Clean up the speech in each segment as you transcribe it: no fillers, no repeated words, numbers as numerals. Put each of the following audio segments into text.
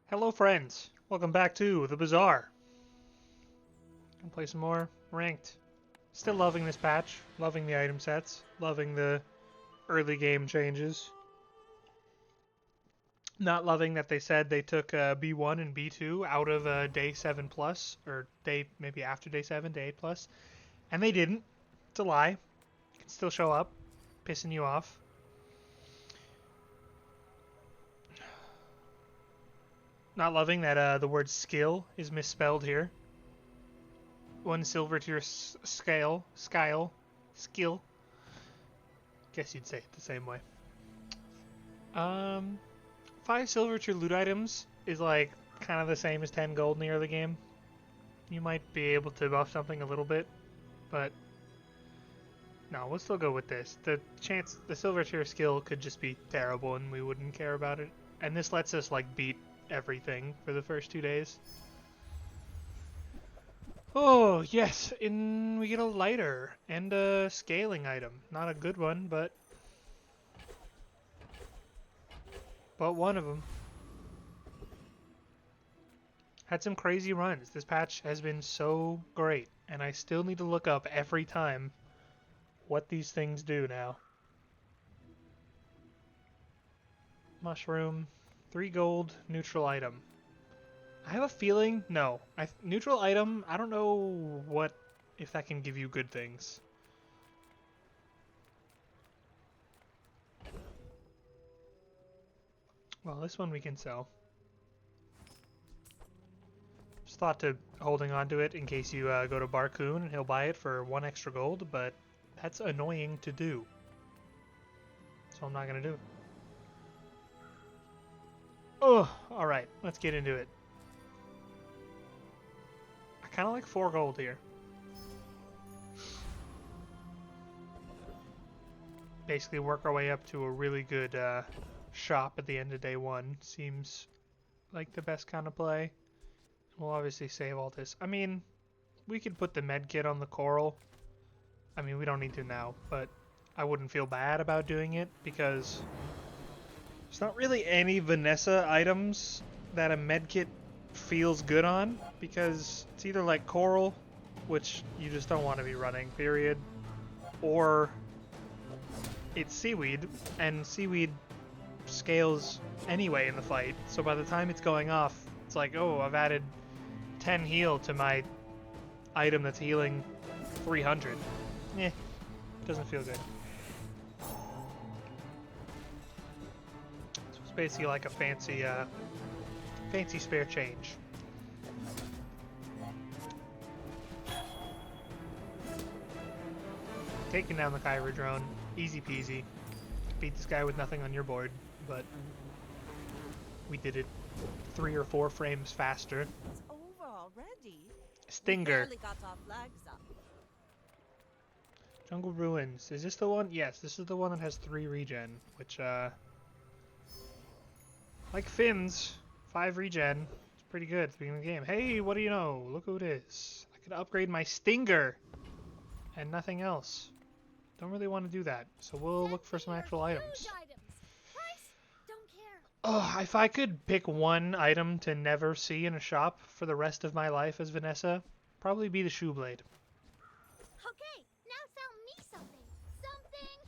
Hello friends, welcome back to the Bazaar. Gonna play some more ranked. Still loving this patch, loving the item sets, loving the early game changes. Not loving that they said they took B1 and B2 out of day 7 plus, or day maybe after day 7, day 8 plus, and they didn't. It's a lie. It can still show up, pissing you off. Not loving that the word skill is misspelled here. One silver tier skill. Guess you'd say it the same way. 5 silver tier loot items is like kind of the same as 10 gold in the early game. You might be able to buff something a little bit, but no, we'll still go with this. The silver tier skill could just be terrible and we wouldn't care about it. And this lets us like beat everything for the first 2 days. Oh, yes, we get a lighter and a scaling item. Not a good one, but one of them. Had some crazy runs. This patch has been so great, and I still need to look up every time what these things do now. Mushroom, 3 gold, neutral item. I have a feeling, no. Neutral item, I don't know if that can give you good things. Well, this one we can sell. Just thought to holding on to it in case you go to Barcoon and he'll buy it for 1 extra gold, but that's annoying to do. So I'm not going to do it. Oh, alright, let's get into it. I kind of like 4 gold here. Basically work our way up to a really good shop at the end of day 1. Seems like the best kind of play. We'll obviously save all this. I mean, we could put the med kit on the coral. I mean, we don't need to now, but I wouldn't feel bad about doing it because there's not really any Vanessa items that a med kit feels good on, because it's either like coral, which you just don't want to be running, period, or it's seaweed, and seaweed scales anyway in the fight, so by the time it's going off, it's like, oh, I've added 10 heal to my item that's healing 300. Doesn't feel good. So it's basically like a fancy spare change. Taking down the Kyber drone, easy peasy. Beat this guy with nothing on your board, but we did it 3 or 4 frames faster. It's over already. Stinger. We barely got our flags up. Jungle Ruins. Is this the one? Yes, this is the one that has 3 regen, which, like Finn's, 5 regen. It's pretty good at the beginning of the game. Hey, what do you know? Look who it is. I could upgrade my Stinger and nothing else. Don't really want to do that, so we'll look for some actual items. Oh, if I could pick one item to never see in a shop for the rest of my life as Vanessa, probably be the shoe blade. Okay, now sell me something. Something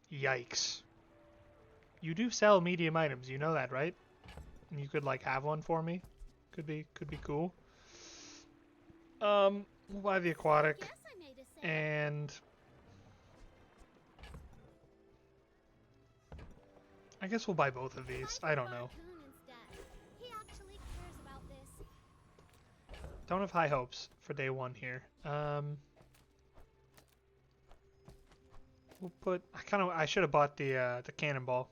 huge. Yikes. You do sell medium items, you know that, right? And you could like have one for me. Could be cool. We'll buy the aquatic Guess I made a sale. and I guess we'll buy both of these. I don't know. He actually cares about this. Don't have high hopes for day 1 here. We'll put. I should have bought the cannonball.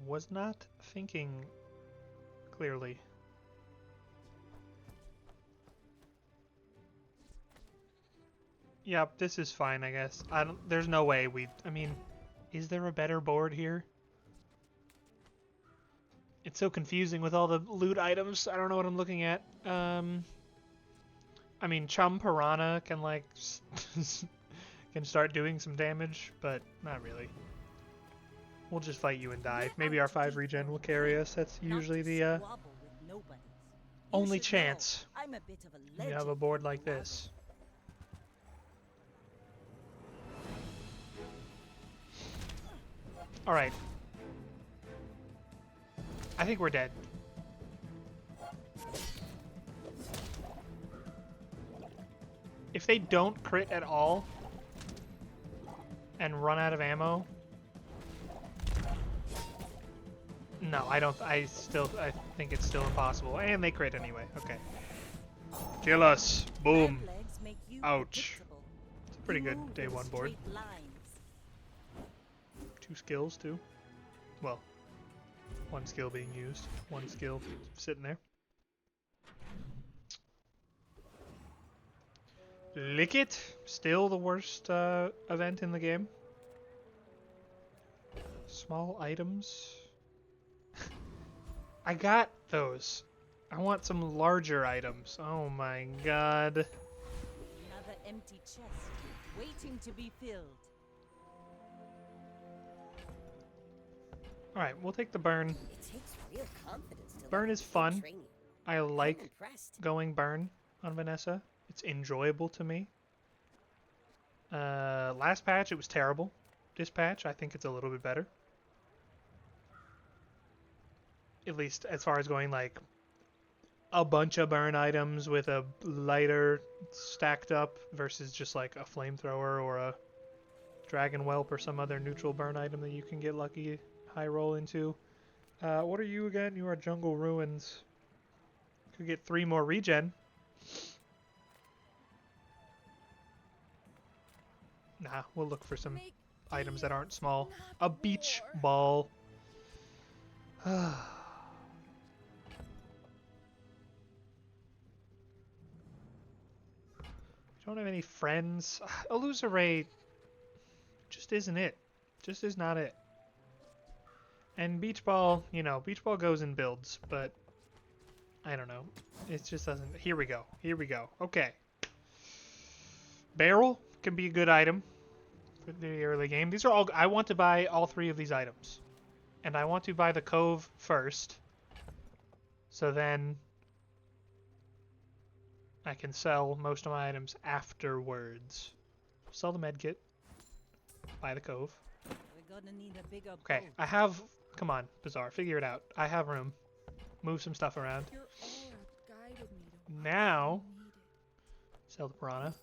Was not thinking clearly. Yep, this is fine, I guess. There's no way I mean, is there a better board here? It's so confusing with all the loot items. I don't know what I'm looking at. I mean, Chum Piranha can like can start doing some damage, but not really. We'll just fight you and die. Maybe our 5 regen will carry us. That's usually the only chance I'm a bit of a when you have a board like this. Alright. I think we're dead. If they don't crit at all and run out of ammo, no, I think it's still impossible. And they crit anyway. Okay. Kill us. Boom. Ouch. It's a pretty good day 1 board. 2 skills too. Well, 1 skill being used. 1 skill sitting there. Lick it. Still the worst event in the game. Small items. I got those. I want some larger items. Oh my god. Another empty chest, waiting to be filled. Alright, we'll take the burn. It takes real confidence to Burn let is people fun. train you. I I'm like impressed. going burn on Vanessa. It's enjoyable to me. Last patch, it was terrible. This patch, I think it's a little bit better. At least as far as going like a bunch of burn items with a lighter stacked up versus just like a flamethrower or a dragon whelp or some other neutral burn item that you can get lucky high roll into. What are you again? You are Jungle Ruins. Could get 3 more regen. Nah, we'll look for some items that aren't small. A beach ball. Don't have any friends. Illusoray just isn't it. Just is not it. And Beach Ball, you know, Beach Ball goes in builds, but I don't know. It just doesn't. Here we go. Here we go. Okay. Barrel can be a good item for the early game. These are all. I want to buy all 3 of these items. And I want to buy the Cove first. So then I can sell most of my items afterwards. Sell the medkit. Buy the Cove. We're gonna need a bigger Okay, boat. I have... Come on, Bazaar, figure it out. I have room. Move some stuff around. Your aura guided me to what Now, I needed. sell the piranha.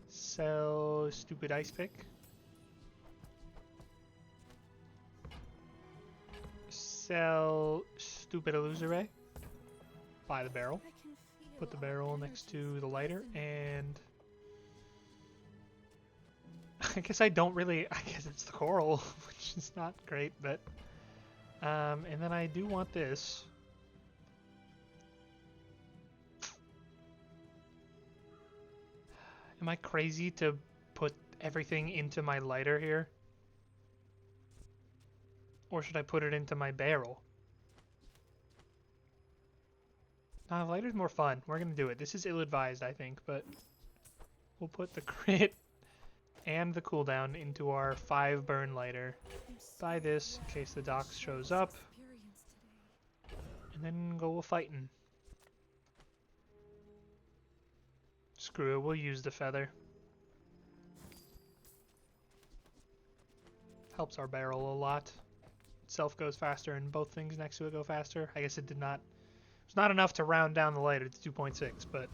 Sell stupid ice pick. Sell stupid illusoray. Buy the barrel. I can feel Put the our barrel next to the lighter, energies and I guess I don't really. I guess it's the coral, which is not great, but and then I do want this. Am I crazy to put everything into my lighter here? Or should I put it into my barrel? Nah, the lighter's more fun. We're gonna do it. This is ill-advised, I think, but we'll put the crit and the cooldown into our 5 burn lighter. I'm so Buy this in case the docs shows up, experience today. and then go fighting. Screw it, we'll use the feather. Helps our barrel a lot. Itself goes faster, and both things next to it go faster. I guess it did not. It's not enough to round down the lighter to 2.6, but.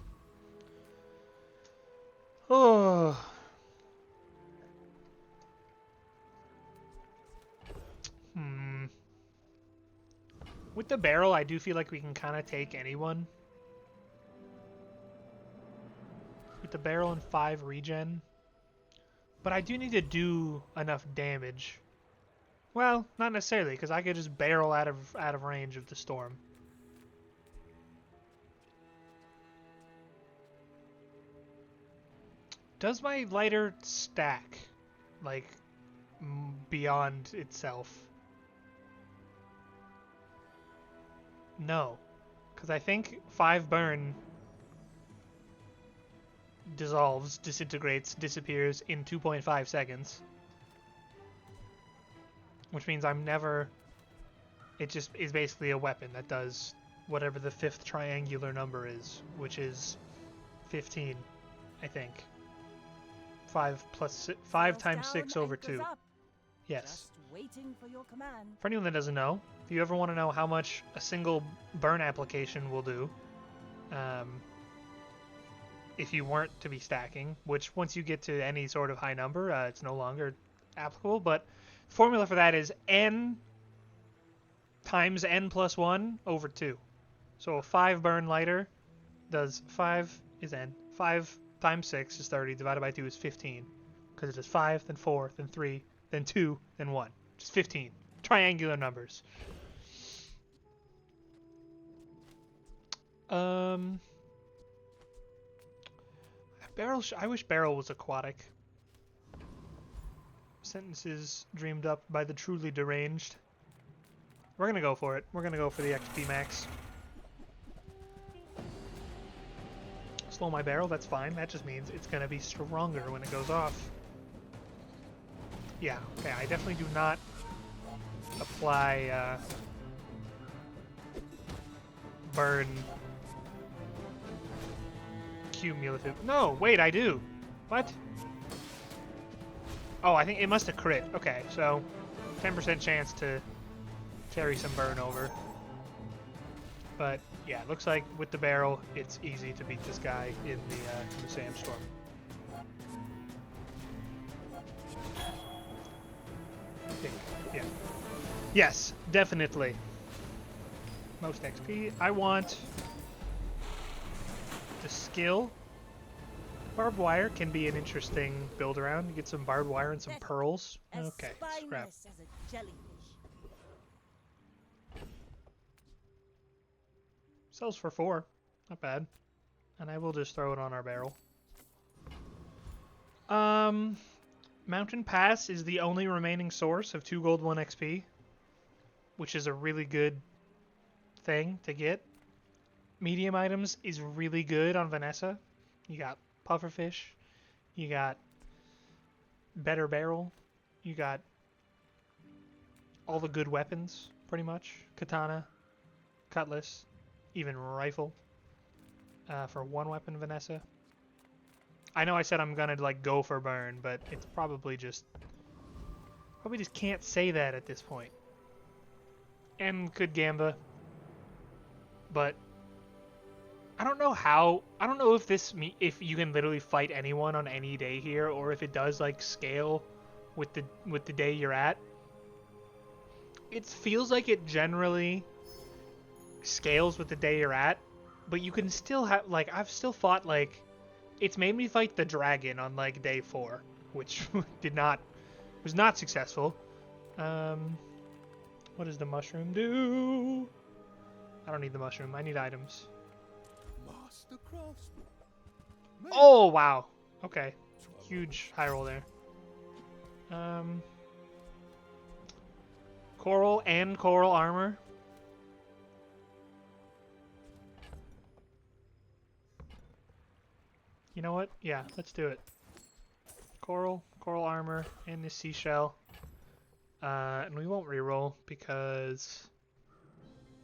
Oh. With the barrel, I do feel like we can kind of take anyone. With the barrel and 5 regen. But I do need to do enough damage. Well, not necessarily, because I could just barrel out of range of the storm. Does my lighter stack, like, beyond itself? No, because I think 5 burn dissolves, disintegrates, disappears in 2.5 seconds. which means I'm never... It just is basically a weapon that does whatever the 5th triangular number is, which is 15, I think. 5 Sails times down, 6 over anchors 2. up. Yes. Just waiting for your command. For anyone that doesn't know, if you ever want to know how much a single burn application will do, if you weren't to be stacking, which once you get to any sort of high number, it's no longer applicable, but the formula for that is n times n plus 1 over 2. So a 5 burn lighter does 5 is n. 5 times 6 is 30, divided by 2 is 15. Because it does 5, then 4, then 3, then 2, then 1. Just 15. Triangular numbers. Barrel. I wish Barrel was aquatic. Sentences dreamed up by the truly deranged. We're gonna go for it. We're gonna go for the XP max. Slow my barrel, that's fine. That just means it's gonna be stronger when it goes off. Yeah, okay, I definitely do not apply burn cumulative. No, wait, I do. What? Oh, I think it must have crit. Okay, so 10% chance to carry some burn over. But yeah, looks like with the barrel, it's easy to beat this guy in the sandstorm. I think, yeah. Yes, definitely. Most XP. I want the skill. Barbed wire can be an interesting build around. You get some barbed wire and some pearls. Okay, scrap. As a jellyfish. Sells for 4. Not bad. And I will just throw it on our barrel. Mountain Pass is the only remaining source of 2 gold 1 XP, which is a really good thing to get. Medium items is really good on Vanessa. You got pufferfish, you got better barrel, you got all the good weapons, pretty much. Katana, cutlass, even rifle for 1 weapon Vanessa. I know I said I'm gonna like go for burn, but it's probably just can't say that at this point. And could Gamba, but I don't know how. I don't know if if you can literally fight anyone on any day here, or if it does like scale with the day you're at. It feels like it generally scales with the day you're at, but you can still have like I've still fought like it's made me fight the dragon on like day 4, which was not successful. What does the mushroom do? I don't need the mushroom. I need items. Oh wow. Okay. Huge high roll there. Coral and coral armor. You know what? Yeah, let's do it. Coral armor, and this seashell. And we won't reroll because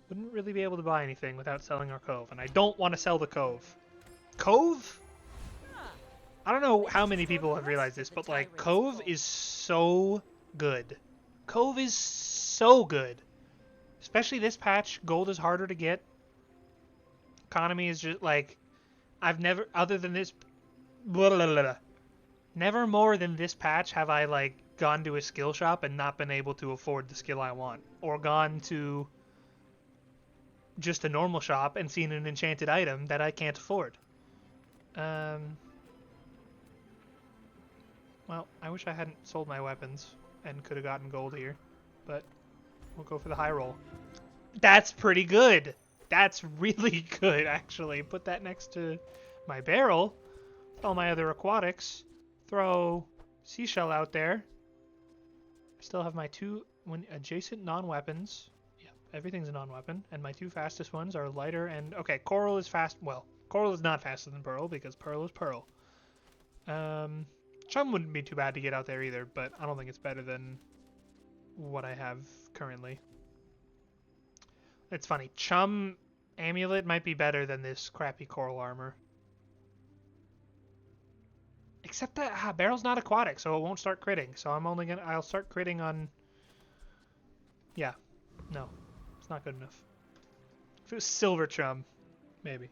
wouldn't really be able to buy anything without selling our cove, and I don't want to sell the cove. Cove? I don't know how many people have realized this, but like Cove is so good. Cove is so good. Especially this patch, gold is harder to get. Economy is just like I've never other than this never more than this patch have I like gone to a skill shop and not been able to afford the skill I want, or gone to just a normal shop and seen an enchanted item that I can't afford. Well, I wish I hadn't sold my weapons and could have gotten gold here, but we'll go for the high roll. That's pretty good. That's really good, actually. Put that next to my barrel. All my other aquatics. Throw seashell out there. I still have my 2 adjacent non-weapons. Yeah, everything's a non-weapon. And my 2 fastest ones are lighter and... Okay, coral is fast... Well, coral is not faster than pearl because pearl is pearl. Chum wouldn't be too bad to get out there either, but I don't think it's better than what I have currently. It's funny. Chum Amulet might be better than this crappy coral armor. Except that Barrel's not aquatic, so it won't start critting. So I'll start critting on... Yeah. No. It's not good enough. If it was Silver Chum, maybe.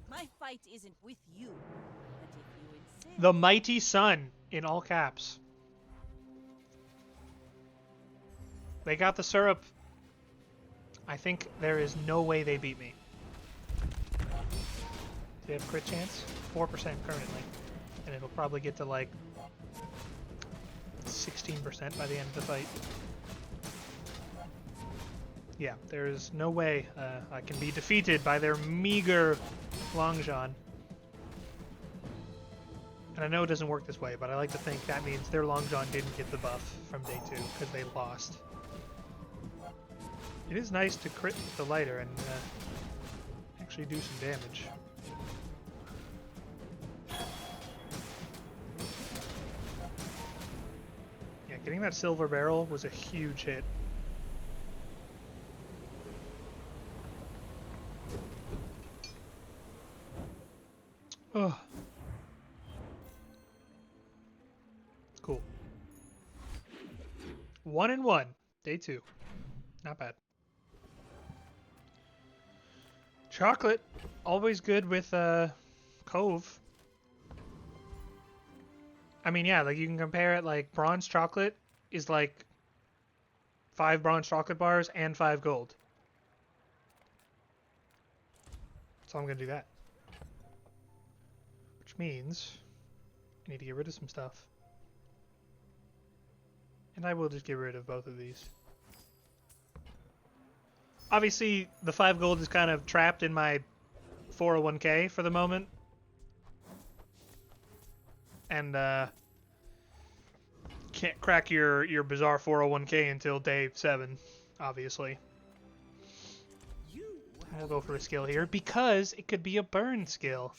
My fight isn't with you, but if you insist. The Mighty Sun, in all caps. They got the syrup. I think there is no way they beat me. Do they have crit chance? 4% currently. And it'll probably get to like 16% by the end of the fight. Yeah, there's no way I can be defeated by their meager Long John. And I know it doesn't work this way, but I like to think that means their Long John didn't get the buff from day 2 because they lost. It is nice to crit with the lighter and actually do some damage. Yeah, getting that silver barrel was a huge hit. Oh. Cool. 1-1, day 2. Not bad. Chocolate, always good with Cove. I mean, yeah, like you can compare it, like bronze chocolate is like 5 bronze chocolate bars and 5 gold. So I'm gonna do that. Which means I need to get rid of some stuff. And I will just get rid of both of these. Obviously, the 5 gold is kind of trapped in my 401k for the moment. And, can't crack your Bazaar 401k until day 7, obviously. I'll go for a skill here, because it could be a burn skill.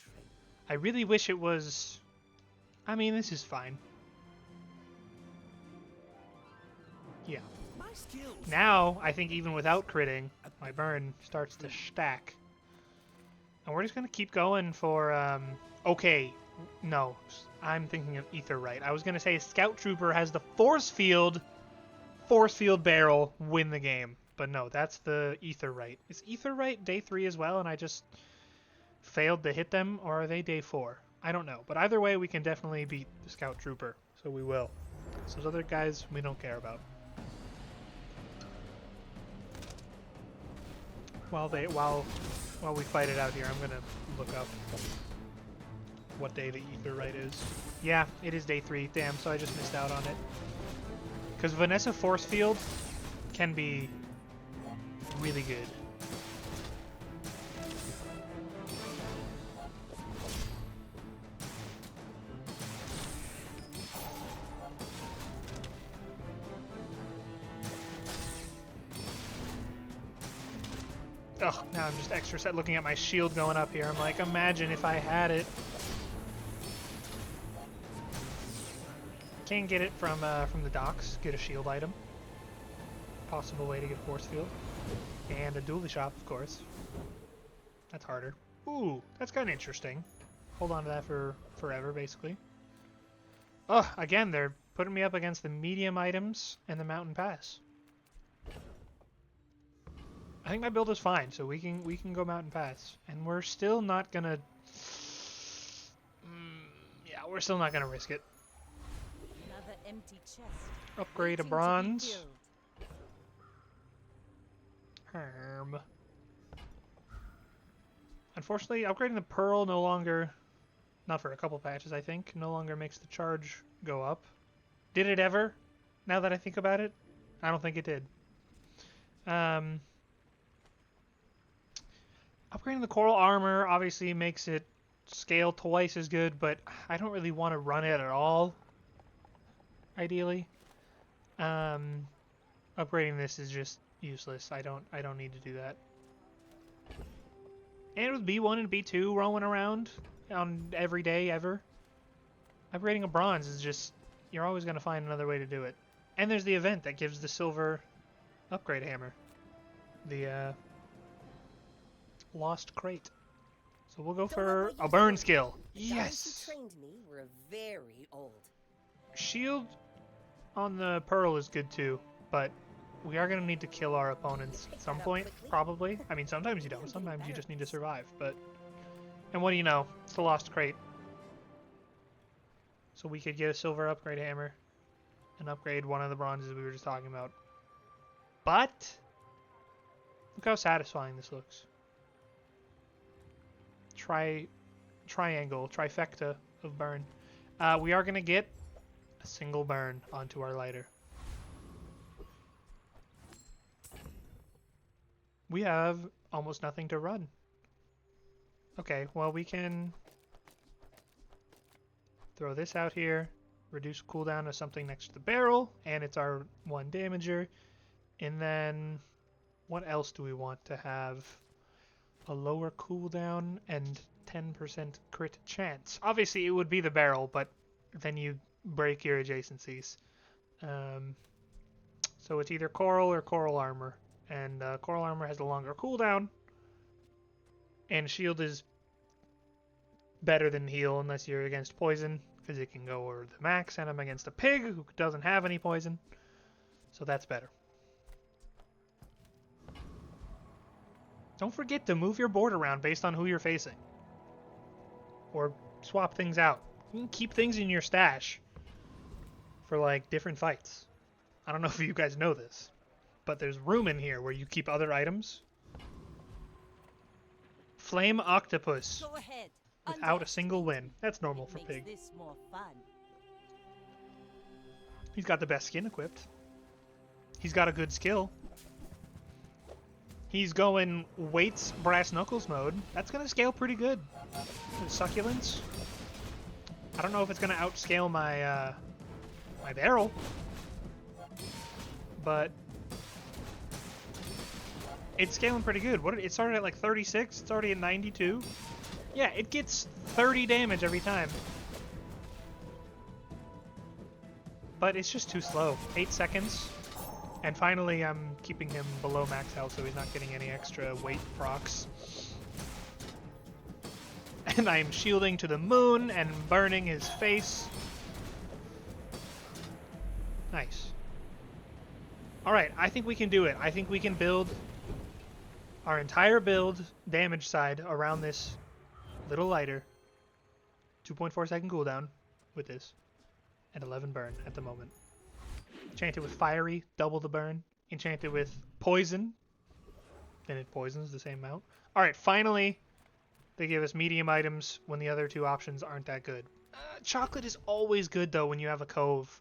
I really wish it was... I mean, this is fine. Yeah. Now, I think even without critting, my burn starts to stack. And we're just going to keep going for, okay, no, I'm thinking of Aetheryte. I was going to say Scout Trooper has the Force Field barrel, win the game. But no, that's the Aetheryte. Is Aetheryte day 3 as well, and I just failed to hit them, or are they day 4? I don't know. But either way, we can definitely beat the Scout Trooper, so we will. So those other guys, we don't care about. While we fight it out here, I'm gonna look up what day the Aetheryte is. Yeah, it is day 3. Damn, so I just missed out on it. Because Vanessa Force Field can be really good. Ugh, now I'm just extra set looking at my shield going up here. I'm like, imagine if I had it. Can't get it from the docks. Get a shield item. Possible way to get force field. And a dually shop, of course. That's harder. Ooh, that's kind of interesting. Hold on to that for forever, basically. Ugh, again, they're putting me up against the medium items and the mountain pass. I think my build is fine, so we can go mountain pass, and we're still not gonna. Yeah, we're still not gonna risk it. Another empty chest. Upgrade a waiting to be bronze. filled. Unfortunately, upgrading the pearl no longer, not for a couple patches, I think, no longer makes the charge go up. Did it ever? Now that I think about it, I don't think it did. Upgrading the coral armor obviously makes it scale twice as good, but I don't really want to run it at all. Ideally, upgrading this is just useless. I don't need to do that. And with B1 and B2 roaming around on every day ever, upgrading a bronze is just, you're always going to find another way to do it. And there's the event that gives the silver upgrade hammer. The lost crate. So we'll go Don't let for my a youth burn work. skill. The guys who Yes! trained me were very old. Shield on the pearl is good too, but we are going to need to kill our opponents at some point, probably. I mean, sometimes you don't. Sometimes you just need to survive, but... And what do you know? It's the lost crate. So we could get a silver upgrade hammer and upgrade one of the bronzes we were just talking about. But look how satisfying this looks. Triangle, trifecta of burn. We are going to get a single burn onto our lighter. We have almost nothing to run. Okay, well we can throw this out here, reduce cooldown of something next to the barrel, and it's our one damager. And then what else do we want to have? A lower cooldown and 10% crit chance. Obviously it would be the barrel, but then you break your adjacencies. So it's either coral or coral armor. And coral armor has a longer cooldown. And shield is better than heal unless you're against poison, because it can go over the max, and I'm against a pig who doesn't have any poison. So that's better. Don't forget to move your board around based on who you're facing. Or swap things out. You can keep things in your stash for like different fights. I don't know if you guys know this, but there's room in here where you keep other items. Flame octopus Go ahead. without a single win. That's normal for Makes pig. this more fun. He's got the best skin equipped. He's got a good skill. He's going weights brass knuckles mode. That's gonna scale pretty good. Succulents. I don't know if it's gonna outscale my my barrel, but it's scaling pretty good. It started at like 36. It's already at 92. Yeah, it gets 30 damage every time. But it's just too slow. 8 seconds. And finally, I'm keeping him below max health so he's not getting any extra weight procs. And I'm shielding to the moon and burning his face. Nice. Alright, I think we can do it. I think we can build our entire build damage side around this little lighter. 2.4 second cooldown with this. And 11 burn at the moment. Enchanted with fiery, double the burn. Enchanted with poison, then it poisons the same amount. Alright, finally, they give us medium items when the other two options aren't that good. Chocolate is always good, though, when you have a cove.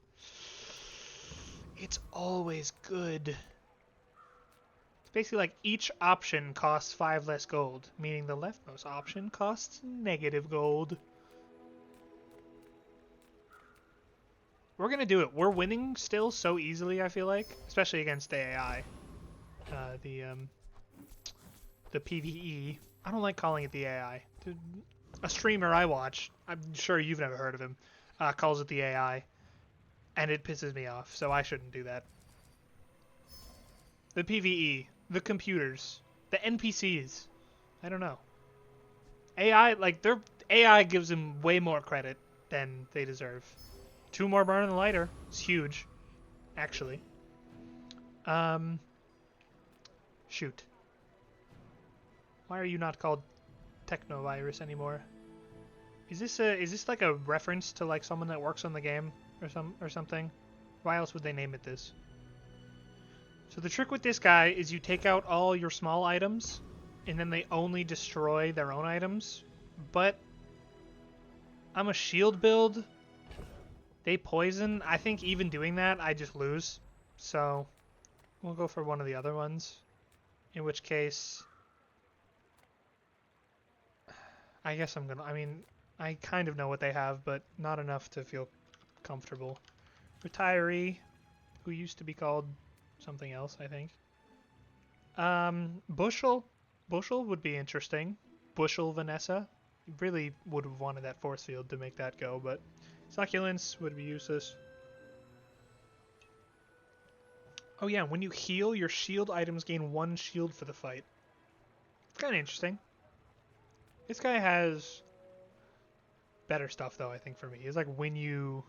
It's always good. It's basically like each option costs 5 less gold, meaning the leftmost option costs negative gold. We're gonna do it. We're winning still so easily, I feel like, especially against the AI. The PvE. I don't like calling it the AI. A streamer I watch, I'm sure you've never heard of him, calls it the AI, and it pisses me off. So I shouldn't do that. The PvE, the computers, the NPCs. I don't know. AI, like their AI gives them way more credit than they deserve. 2 more burn in the lighter. It's huge, actually. Shoot. Why are you not called Technovirus anymore? Is this like a reference to like someone that works on the game or something? Why else would they name it this? So the trick with this guy is you take out all your small items, and then they only destroy their own items. But I'm a shield build. They poison. I think even doing that, I just lose. So we'll go for one of the other ones. In which case, I guess I'm gonna... I mean, I kind of know what they have, but not enough to feel comfortable. Retiree, who used to be called something else, I think. Bushel. Bushel would be interesting. Bushel Vanessa. Really would have wanted that force field to make that go, but... Succulents would be useless. Oh yeah, when you heal, your shield items gain 1 shield for the fight. It's kind of interesting. This guy has better stuff though, I think, for me. It's like when you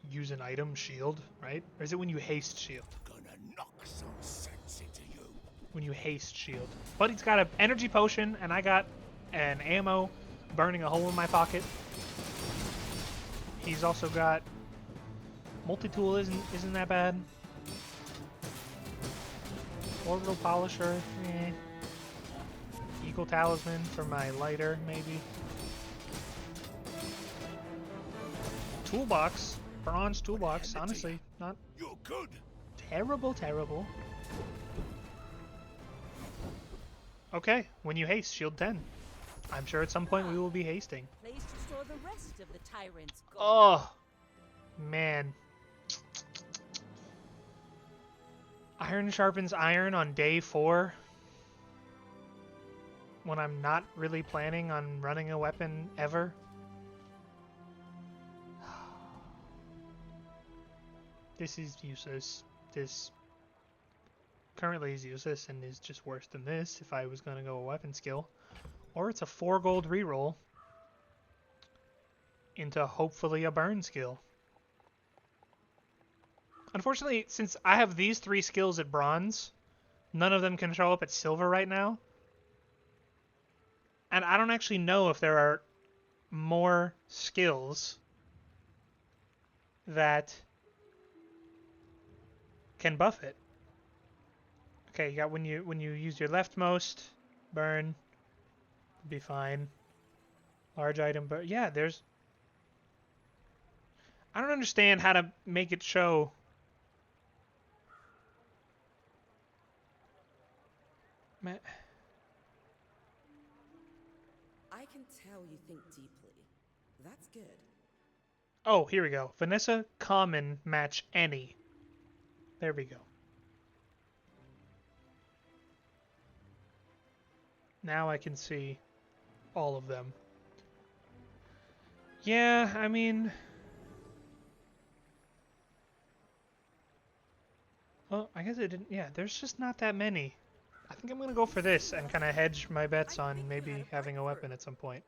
use an item, shield, right? Or is it when you haste shield? Gonna knock some sense into you. When you haste shield. But he's got an energy potion, and I got an ammo burning a hole in my pocket. He's also got multi-tool isn't that bad. Orbital polisher, eh. Eagle talisman for my lighter, maybe. Toolbox, bronze toolbox. Honestly, not You're good. terrible. Okay, when you haste, shield 10. I'm sure at some point we will be hasting. Place to store the rest of the tyrant's gold. Oh, man. Iron sharpens iron on day 4. When I'm not really planning on running a weapon ever. This is useless. This currently is useless and is just worse than this if I was going to go a weapon skill. Or it's a 4 gold reroll into hopefully a burn skill. Unfortunately, since I have these 3 skills at bronze, none of them can show up at silver right now. And I don't actually know if there are more skills that can buff it. Okay, you got when you use your leftmost, burn, be fine. Large item, but yeah, there's. I don't understand how to make it show. Man. I can tell you think deeply. That's good. Oh, here we go. Vanessa, common, match any. There we go. Now I can see all of them. Yeah, I mean... Well, I guess it didn't... Yeah, there's just not that many. I think I'm going to go for this and kind of hedge my bets on maybe having a weapon at some point.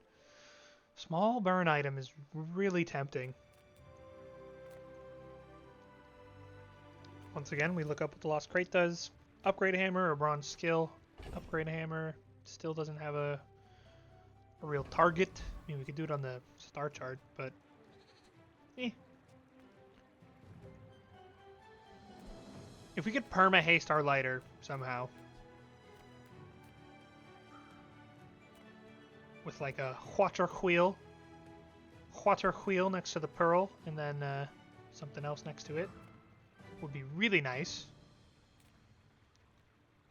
Small burn item is really tempting. Once again, we look up what the Lost Crate does. Upgrade a hammer or bronze skill. Upgrade a hammer. Still doesn't have a real target. I mean, we could do it on the star chart, but... eh. If we could perma-haste our lighter somehow. With like a water wheel. Water wheel next to the pearl, and then something else next to it. Would be really nice.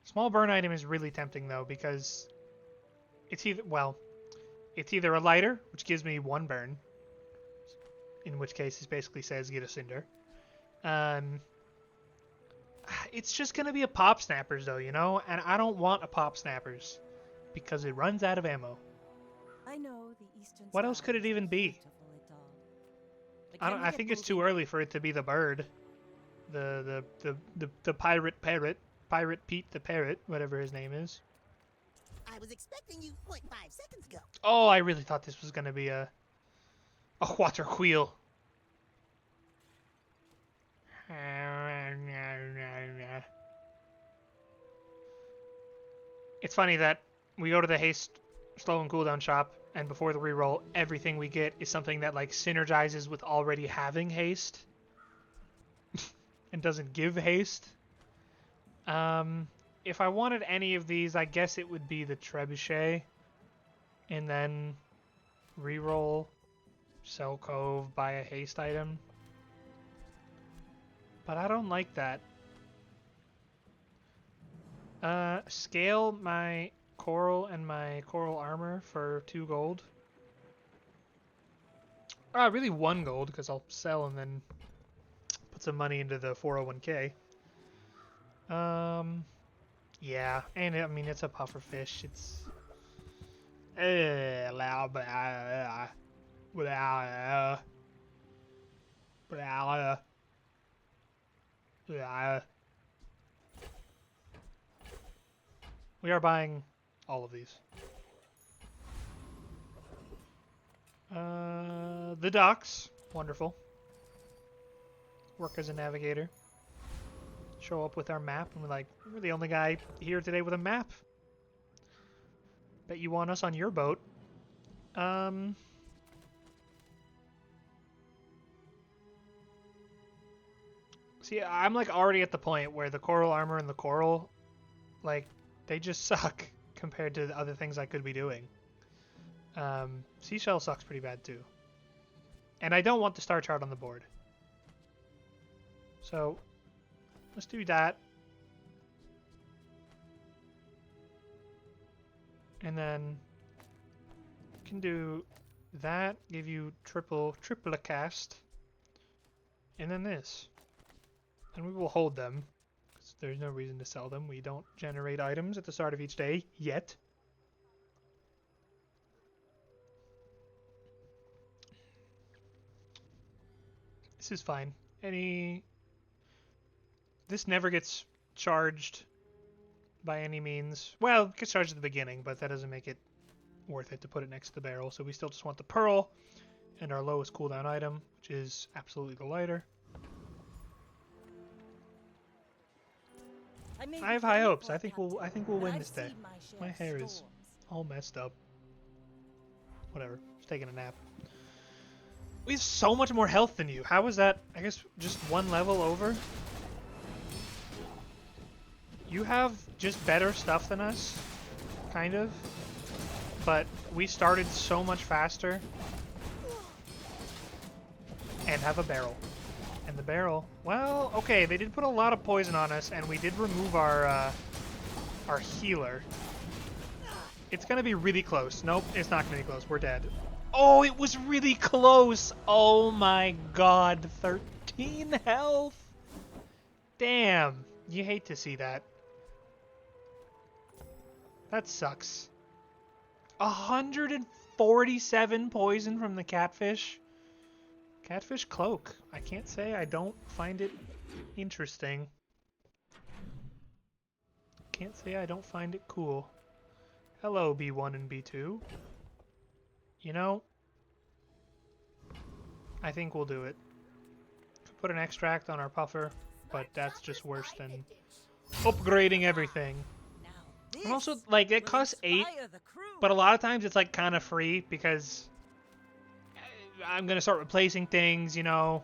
Small burn item is really tempting though, because it's either, well, it's either a lighter, which gives me 1 burn, in which case it basically says get a cinder. It's just gonna be a pop snappers though, you know, and I don't want a pop snappers because it runs out of ammo. I know the eastern What else sky could it is even be? beautiful at dawn. But can we I get think it's too moving? early for it to be the bird, the pirate Pete the parrot, whatever his name is. I was expecting you 0.5 seconds ago. Oh, I really thought this was gonna be a water wheel. It's funny that we go to the haste, slow and cooldown shop, and before the reroll, everything we get is something that like synergizes with already having haste and doesn't give haste. If I wanted any of these, I guess it would be the trebuchet, and then reroll, Cell Cove, buy a haste item. But I don't like that. Scale my coral and my coral armor for 2 gold. Really 1 gold, because I'll sell and then put some money into the 401k. Yeah, and I mean, it's a puffer fish. It's... We are buying all of these. The docks. Wonderful. Work as a navigator. Show up with our map and we're like, we're the only guy here today with a map. Bet you want us on your boat. See, I'm like already at the point where the coral armor and the coral, like, they just suck compared to the other things I could be doing. Seashell sucks pretty bad too. And I don't want the star chart on the board. So, let's do that. And then we can do that, give you triplicast. And then this. And we will hold them, because there's no reason to sell them. We don't generate items at the start of each day, yet. This is fine. This never gets charged by any means. Well, it gets charged at the beginning, but that doesn't make it worth it to put it next to the barrel. So we still just want the pearl and our lowest cooldown item, which is absolutely the lighter. I have high hopes. I think we'll win this day. My hair is all messed up. Whatever. Just taking a nap. We have so much more health than you. How is that? I guess just one level over? You have just better stuff than us, kind of. But we started so much faster. And have a barrel. And the barrel, well, okay, they did put a lot of poison on us, and we did remove our healer. It's gonna be really close. Nope, it's not gonna be close. We're dead. Oh, it was really close! Oh my god, 13 health! Damn, you hate to see that. That sucks. 147 poison from the catfish. Catfish cloak. I can't say I don't find it interesting. Can't say I don't find it cool. Hello, B1 and B2. You know, I think we'll do it. Could put an extract on our puffer, but that's just worse than upgrading everything. And also, like, it costs 8, but a lot of times it's like kind of free because I'm gonna start replacing things, you know.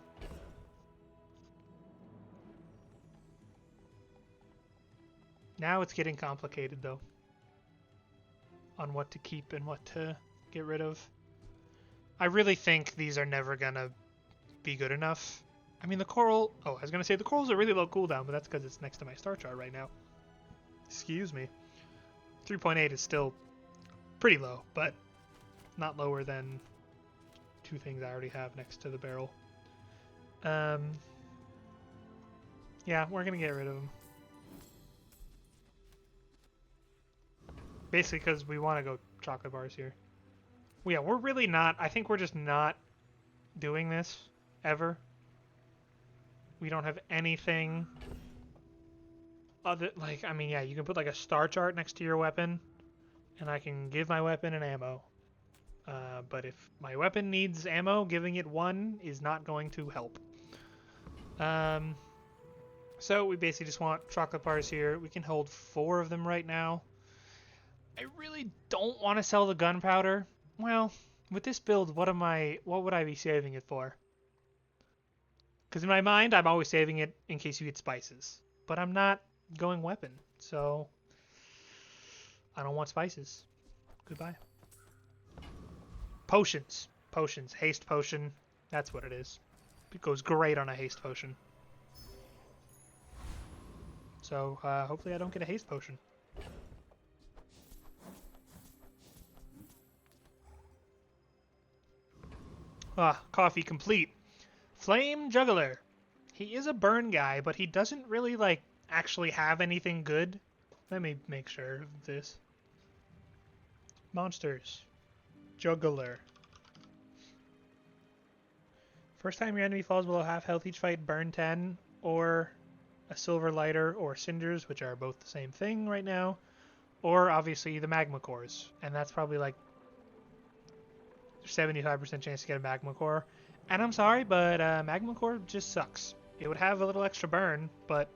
Now it's getting complicated though. On what to keep and what to get rid of. I really think these are never gonna be good enough. I mean the coral, oh I was gonna say the coral's a really low cooldown, but that's because it's next to my star chart right now. Excuse me. 3.8 is still pretty low, but not lower than two things I already have next to the barrel. Yeah, we're gonna get rid of them. Basically because we want to go chocolate bars here. Well, yeah, we're really not, I think we're just not doing this ever. We don't have anything other, like, I mean, yeah, you can put like a star chart next to your weapon and I can give my weapon an ammo. But if my weapon needs ammo, giving it 1 is not going to help. So we basically just want chocolate bars here. We can hold 4 of them right now. I really don't want to sell the gunpowder. Well, with this build, what would I be saving it for? Because in my mind, I'm always saving it in case you get spices. But I'm not going weapon, so I don't want spices. Goodbye. Potions. Potions. Haste potion. That's what it is. It goes great on a haste potion. So, hopefully I don't get a haste potion. Ah, coffee complete. Flame Juggler. He is a burn guy, but he doesn't really, like, actually have anything good. Let me make sure of this. Monsters. Juggler. First time your enemy falls below half health each fight, burn 10, or a silver lighter or cinders, which are both the same thing right now, or obviously the magma cores, and that's probably like 75% chance to get a magma core. And I'm sorry, but magma core just sucks. It would have a little extra burn, but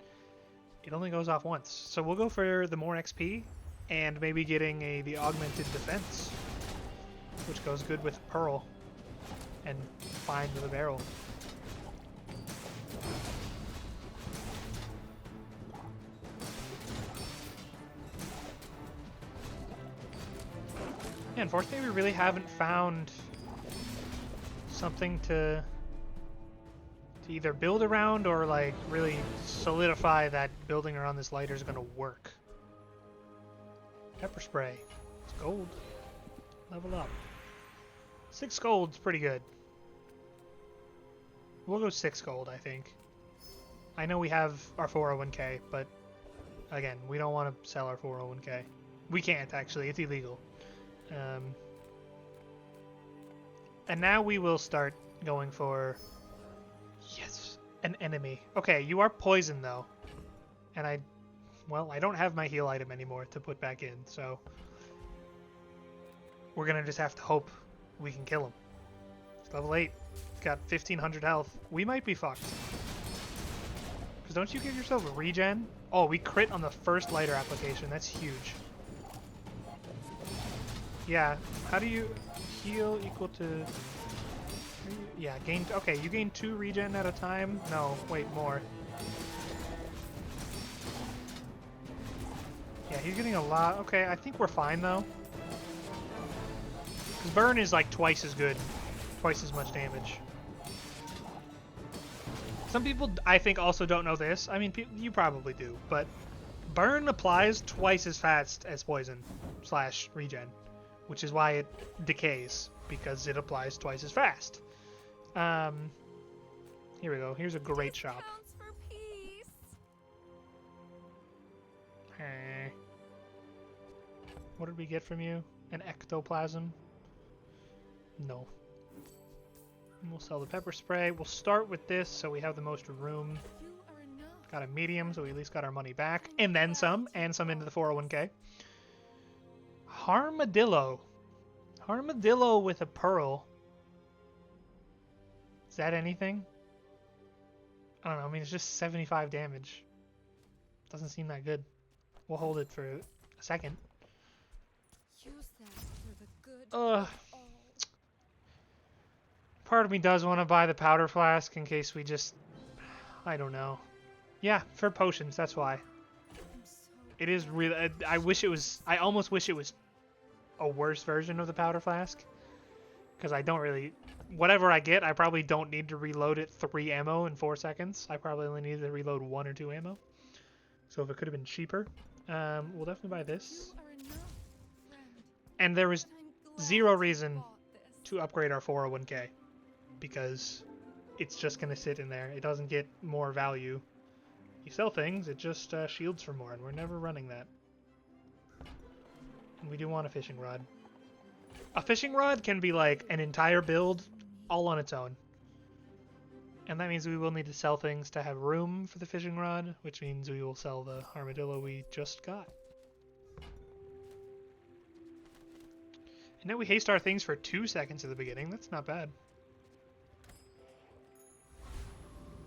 it only goes off once. So we'll go for the more XP and maybe getting the augmented defense, which goes good with Pearl and fine with a barrel. Yeah, unfortunately, we really haven't found something to either build around or like really solidify that building around this lighter is going to work. Pepper spray. It's gold. Level up. 6 gold's pretty good. We'll go 6 gold, I think. I know we have our 401k, but again, we don't want to sell our 401k. We can't, actually. It's illegal. And now we will start going for... Yes! An enemy. Okay, you are poison, though. And well, I don't have my heal item anymore to put back in, so... We're gonna just have to hope we can kill him. It's level 8. Got 1500 health. We might be fucked. Because don't you give yourself a regen? Oh, we crit on the first lighter application. That's huge. Yeah, how do you heal equal to... Yeah, gain... Okay, you gain 2 regen at a time? No, wait, more. Yeah, he's getting a lot. Okay, I think we're fine, though. Because burn is like twice as good. Twice as much damage. Some people, I think, also don't know this. I mean, you probably do, but burn applies twice as fast as poison / regen. Which is why it decays, because it applies twice as fast. Here we go. Here's a great shop. For peace. What did we get from you? An ectoplasm? No. And we'll sell the pepper spray. We'll start with this so we have the most room. You are enough. Got a medium, so we at least got our money back. And then some, and some into the 401k. Armadillo. Armadillo with a pearl. Is that anything? I don't know. I mean, it's just 75 damage. Doesn't seem that good. We'll hold it for a second. Use that for the good Ugh. of all. Part of me does want to buy the powder flask in case we just... I don't know. Yeah, for potions. That's why. I'm so It is really... I wish it was... I almost wish it was a worse version of the powder flask. Because I don't really... Whatever I get, I probably don't need to reload it 3 ammo in 4 seconds. I probably only need to reload 1 or 2 ammo. So if it could have been cheaper. We'll definitely buy this. you are enough, friend. And there was I'm glad 0 you reason bought this. to upgrade our 401k. Because it's just going to sit in there. It doesn't get more value. You sell things, it just shields for more. And we're never running that. And we do want a fishing rod. A fishing rod can be like an entire build all on its own. And that means we will need to sell things to have room for the fishing rod, which means we will sell the armadillo we just got. And now we haste our things for 2 seconds at the beginning. That's not bad.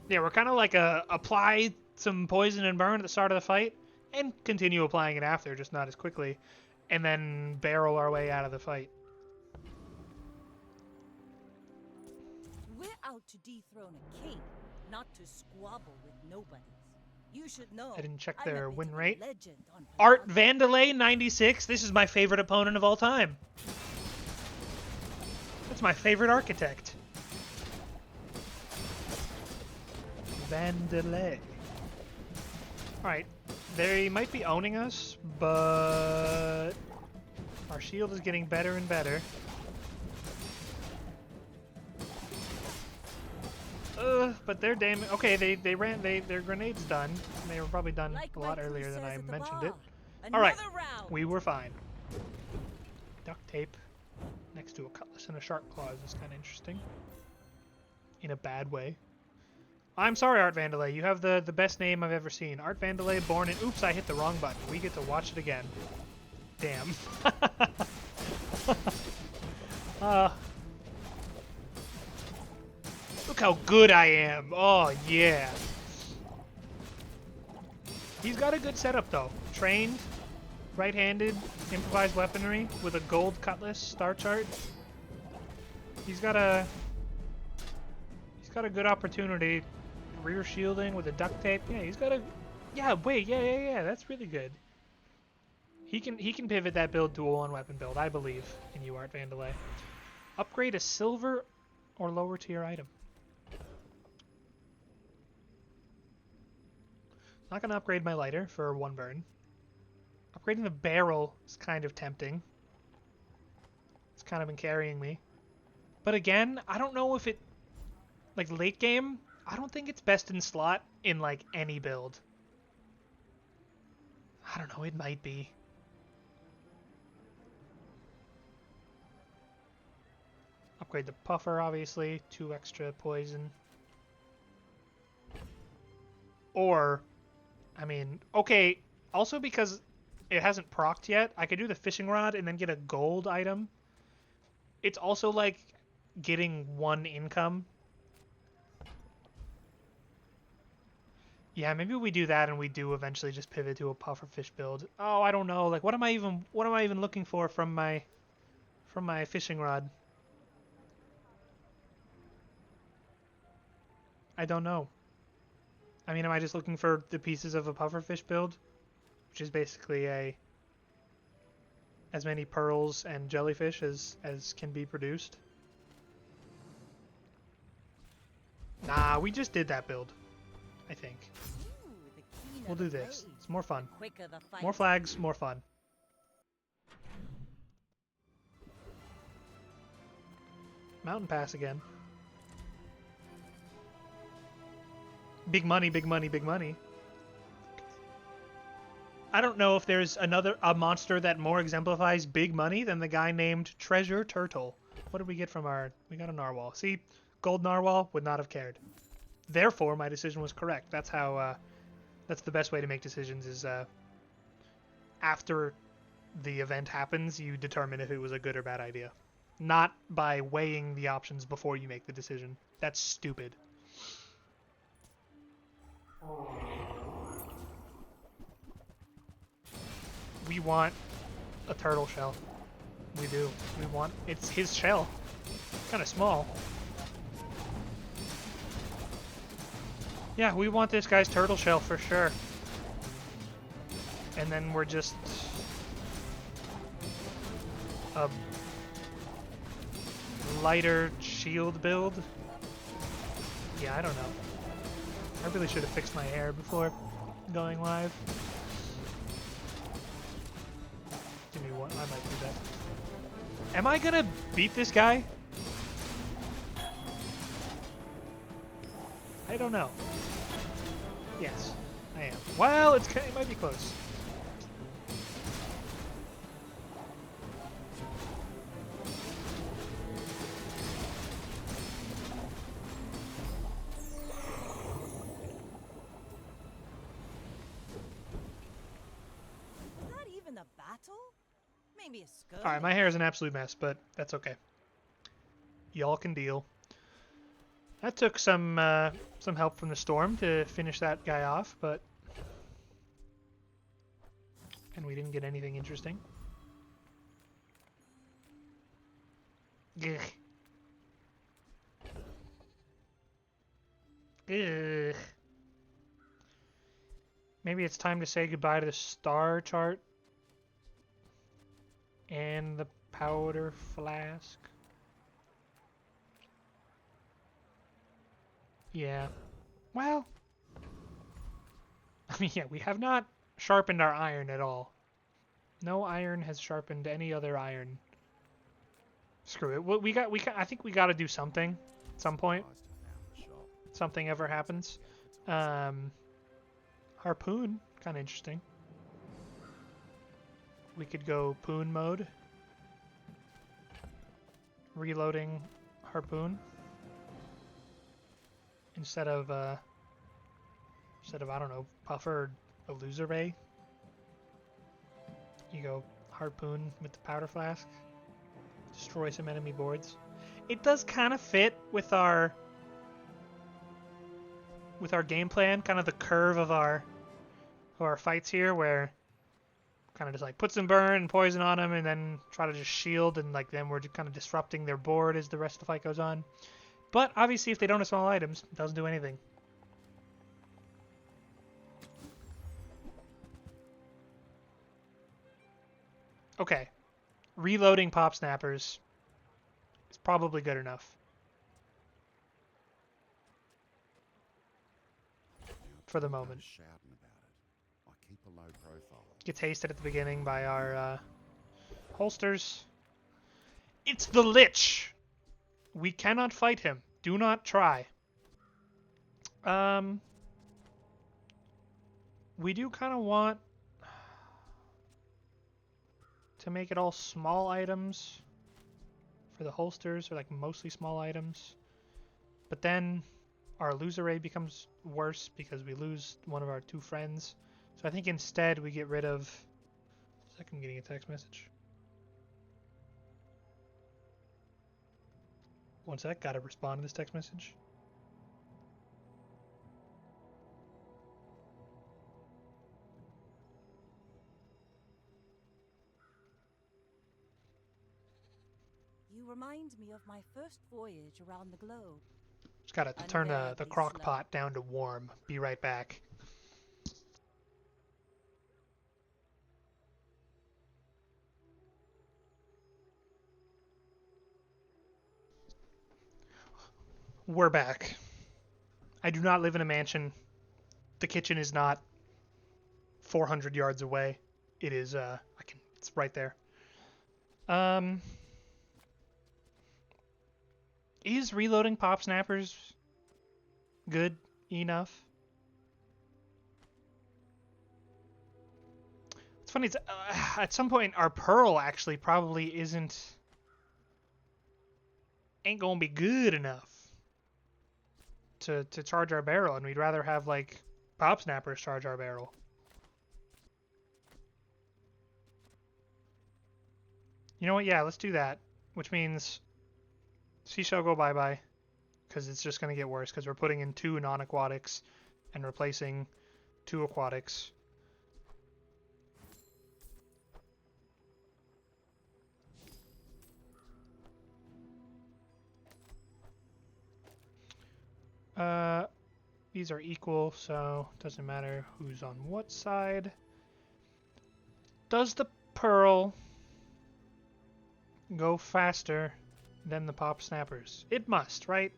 Yeah, we're kind of like apply some poison and burn at the start of the fight, and continue applying it after, just not as quickly, and then barrel our way out of the fight. We're out to dethrone a king, not to squabble with nobodies. You should know. I didn't check I'm a their bit win of a rate. legend on Art Bazaar. Vandelay 96. This is my favorite opponent of all time. That's my favorite architect. Vandelay. Alright. They might be owning us, but our shield is getting better and better. But their damage. Okay, their grenade's done. They were probably done Like a my lot crew earlier than says I at the mentioned bar, it. All right, another round. we were fine. Duct tape next to a cutlass and a shark claw is kind of interesting. In a bad way. I'm sorry, Art Vandelay. You have the best name I've ever seen. Art Vandelay, born in... Oops, I hit the wrong button. We get to watch it again. Damn. uh, look how good I am. Oh, yeah. He's got a good setup, though. Trained, right-handed, improvised weaponry with a gold cutlass star chart. He's got a good opportunity. Rear shielding with a duct tape. Yeah, he's got a... Yeah, wait, yeah. That's really good. He can pivot that build to a one-weapon build, I believe, in you, Art Vandalay. Upgrade a silver or lower tier item. Not going to upgrade my lighter for one burn. Upgrading the barrel is kind of tempting. It's kind of been carrying me. But again, I don't know if it... Like, late game, I don't think it's best in slot in, like, any build. I don't know, it might be. Upgrade the puffer, obviously. 2 extra poison. Or, I mean, okay, also because it hasn't procced yet, I could do the fishing rod and then get a gold item. It's also like getting 1 income. Yeah, maybe we do that and we do eventually just pivot to a puffer fish build. Oh, I don't know. Like, what am I even looking for from my fishing rod? I don't know. I mean, am I just looking for the pieces of a pufferfish build? Which is basically as many pearls and jellyfish as can be produced. Nah, we just did that build, I think. Ooh, the keener We'll the do this. blade, It's more fun. the quicker the fight. More flags, more fun. Mountain Pass again. Big money, big money, big money. I don't know if there's a monster that more exemplifies big money than the guy named Treasure Turtle. What did we get from we got a narwhal. See, gold narwhal would not have cared. Therefore, my decision was correct. That's how, that's the best way to make decisions is, after the event happens, you determine if it was a good or bad idea. Not by weighing the options before you make the decision. That's stupid. We want a turtle shell. We do. It's his shell. Kind of small. Yeah, we want this guy's turtle shell for sure. And then we're just a lighter shield build. Yeah, I don't know. I really should have fixed my hair before going live. Give me one. I might do that. Am I gonna beat this guy? I don't know. Yes, I am. Well, it might be close. Is that even a battle? Maybe a skirmish. Alright, my hair is an absolute mess, but that's okay. Y'all can deal. That took some help from the storm to finish that guy off, but... And we didn't get anything interesting. Ugh. Ugh. Maybe it's time to say goodbye to the star chart. And the powder flask. Yeah. Well. I mean, yeah, we have not sharpened our iron at all. No iron has sharpened any other iron. Screw it. Well, I think we got to do something at some point. Something ever happens. Harpoon, kind of interesting. We could go poon mode. Reloading harpoon. Instead of I don't know, puffer or illusory. You go harpoon with the powder flask. Destroy some enemy boards. It does kind of fit with our game plan, kind of the curve of our fights here, where kind of just like put some burn and poison on them and then try to just shield, and like then we're just kind of disrupting their board as the rest of the fight goes on. But obviously if they don't have small items, it doesn't do anything. Okay. Reloading pop snappers is probably good enough. For the moment. Get tasted at the beginning by our holsters. It's the Lich! We cannot fight him. Do not try. We do kind of want to make it all small items for the holsters, or like mostly small items. But then our loser rate becomes worse because we lose one of our 2 friends. So I think instead we get rid of... I'm getting a text message. One sec, gotta respond to this text message. You remind me of my first voyage around the globe. Just gotta turn the Unbearably crock slow. pot down to warm. Be right back. We're back. I do not live in a mansion. The kitchen is not 400 yards away. It is, it's right there. Is reloading pop snappers good enough? It's funny, at some point our pearl actually probably ain't gonna be good enough to charge our barrel, and we'd rather have like pop snappers charge our barrel. You know what? Yeah, let's do that. Which means seashell go bye-bye, because it's just going to get worse, because we're putting in 2 non-aquatics and replacing 2 aquatics. These are equal, so it doesn't matter who's on what side. Does the pearl go faster than the pop snappers? It must, right?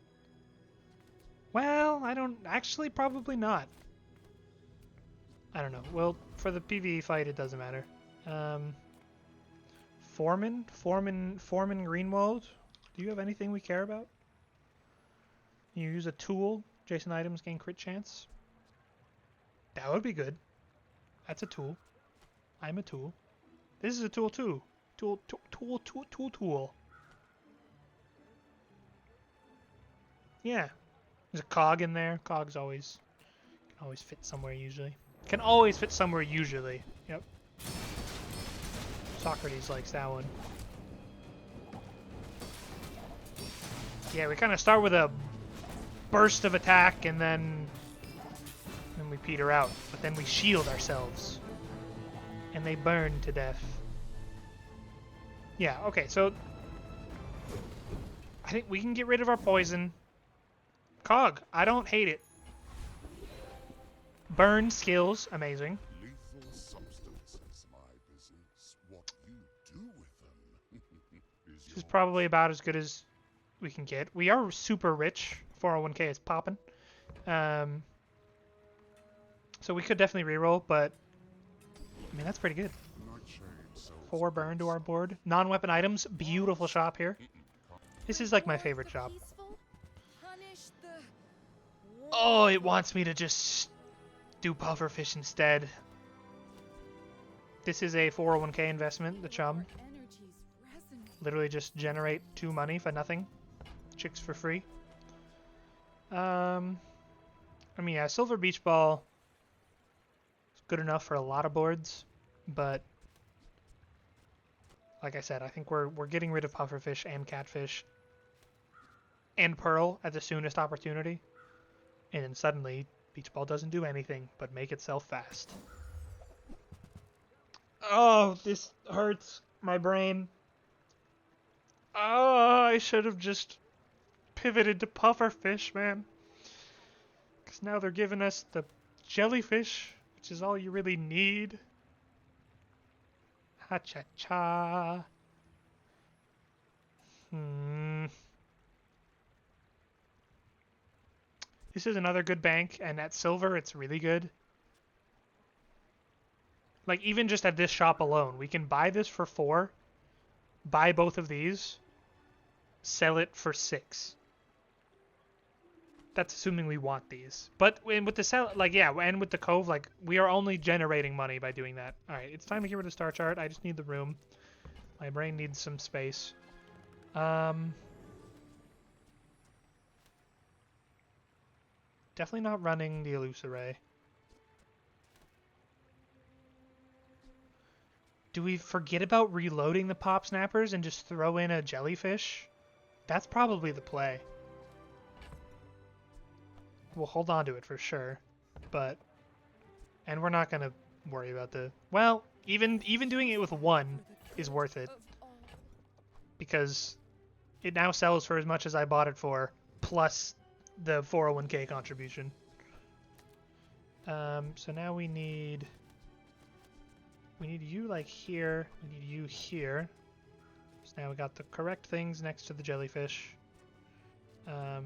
Well, I don't... Actually, probably not. I don't know. Well, for the PvE fight, it doesn't matter. Foreman Greenwald? Do you have anything we care about? You use a tool. Jason items gain crit chance. That would be good. That's a tool. I'm a tool. This is a tool too. Tool. Yeah. There's a cog in there. Cog's always can always fit somewhere usually. Can always fit somewhere usually. Yep. Socrates likes that one. Yeah, we kind of start with a burst of attack and then we peter out. But then we shield ourselves. And they burn to death. Yeah, okay, so I think we can get rid of our poison. Cog, I don't hate it. Burn skills, amazing. Lethal substances, my business. What you do with them is This is probably about as good as we can get. We are super rich. 401k is popping. So we could definitely reroll, but I mean, that's pretty good. 4 burn to our board. Non-weapon items, beautiful shop here. This is like my favorite shop. Oh, it wants me to just do pufferfish instead. This is a 401k investment, the chum. Literally just generate 2 money for nothing. Chicks for free. I mean, yeah, Silver Beach Ball is good enough for a lot of boards, but Like I said, I think we're getting rid of pufferfish and catfish and pearl at the soonest opportunity. And then suddenly, beach ball doesn't do anything but make itself fast. Oh, this hurts my brain. Oh, I should have just pivoted to pufferfish, man. Because now they're giving us the jellyfish, which is all you really need. Ha-cha-cha. This is another good bank, and at silver, it's really good. Like, even just at this shop alone, we can buy this for 4, buy both of these, sell it for 6. That's assuming we want these. But with the sell, like, yeah, and with the cove, like, we are only generating money by doing that. Alright, it's time to get rid of Star Chart. I just need the room. My brain needs some space. Definitely not running the Illusoray. Do we forget about reloading the pop snappers and just throw in a jellyfish? That's probably the play. We'll hold on to it for sure, but... And we're not going to worry about the... Well, even doing it with 1 is worth it. Because it now sells for as much as I bought it for, plus the 401k contribution. So now we need you like here, we need you here. So now we got the correct things next to the jellyfish. I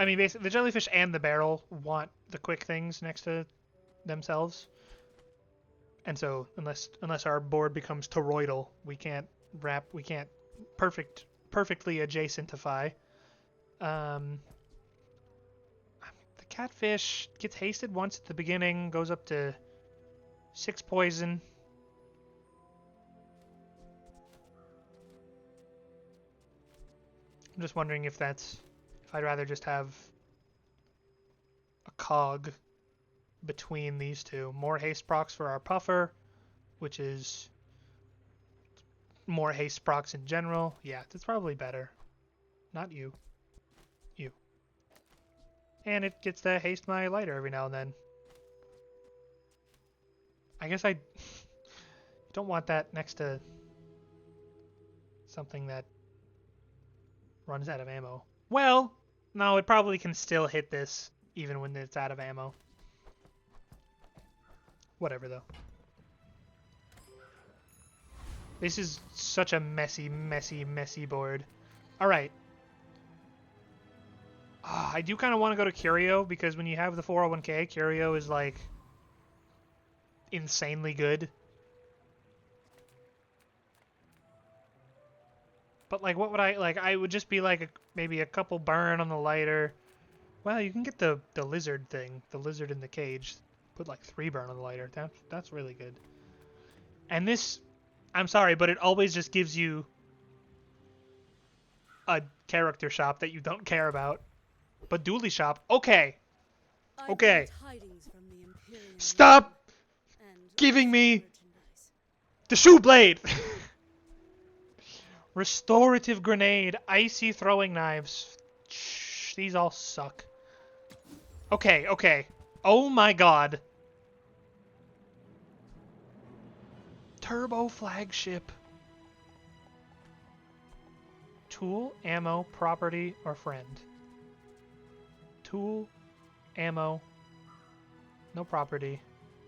mean, basically, the jellyfish and the barrel want the quick things next to themselves. And so, unless our board becomes toroidal, we can't perfectly adjacentify. The catfish gets hasted once at the beginning, goes up to 6 poison. I'm just wondering if I'd rather just have a cog between these two. More haste procs for our puffer, which is more haste procs in general. Yeah, that's probably better. Not you. You. And it gets to haste my lighter every now and then. I guess I don't want that next to something that runs out of ammo. Well, no, it probably can still hit this even when it's out of ammo. Whatever, though. This is such a messy, messy, messy board. Alright. I do kind of want to go to Curio, because when you have the 401k, Curio is, like, insanely good. But, like, what would I would just be, like, maybe a couple burn on the lighter. Well, you can get the lizard thing. The lizard in the cage. Put, like, 3 burn on the lighter. That's really good. And this, I'm sorry, but it always just gives you a character shop that you don't care about. But dually shop, okay. Okay. Stop giving me the shoe blade! Restorative grenade, icy throwing knives. Shh, these all suck. Okay, okay. Oh my god. Turbo flagship. Tool, ammo, property, or friend. Tool, ammo, no property,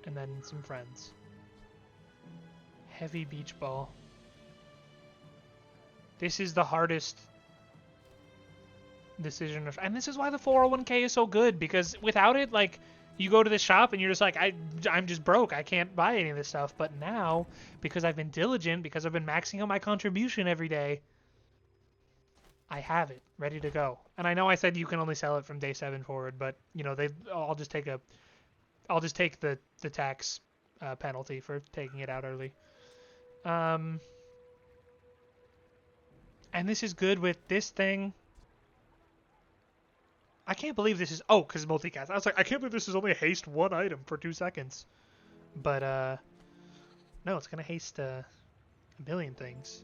and then some friends. Heavy beach ball. This is the hardest decision, and this is why the 401k is so good, because without it, like, you go to the shop and you're just like, I'm just broke, I can't buy any of this stuff. But now, because I've been diligent, because I've been maxing out my contribution every day, I have it ready to go. And I know I said you can only sell it from day 7 forward, but you know, I'll just take the tax penalty for taking it out early. And this is good with this thing. I can't believe this is... Oh, because multicast. I was like, I can't believe this is only a haste 1 item for 2 seconds. But, no, it's going to haste A billion things.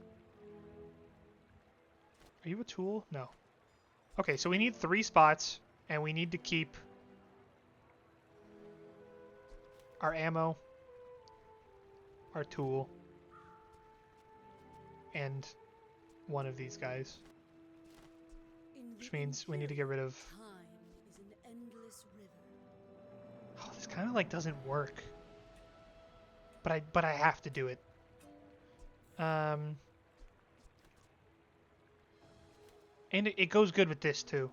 Are you a tool? No. Okay, so we need 3 spots, and we need to keep our ammo, our tool, and one of these guys. Which means we need to get rid of... Time is an endless river. Oh, this kind of like doesn't work. But I have to do it. And it goes good with this too.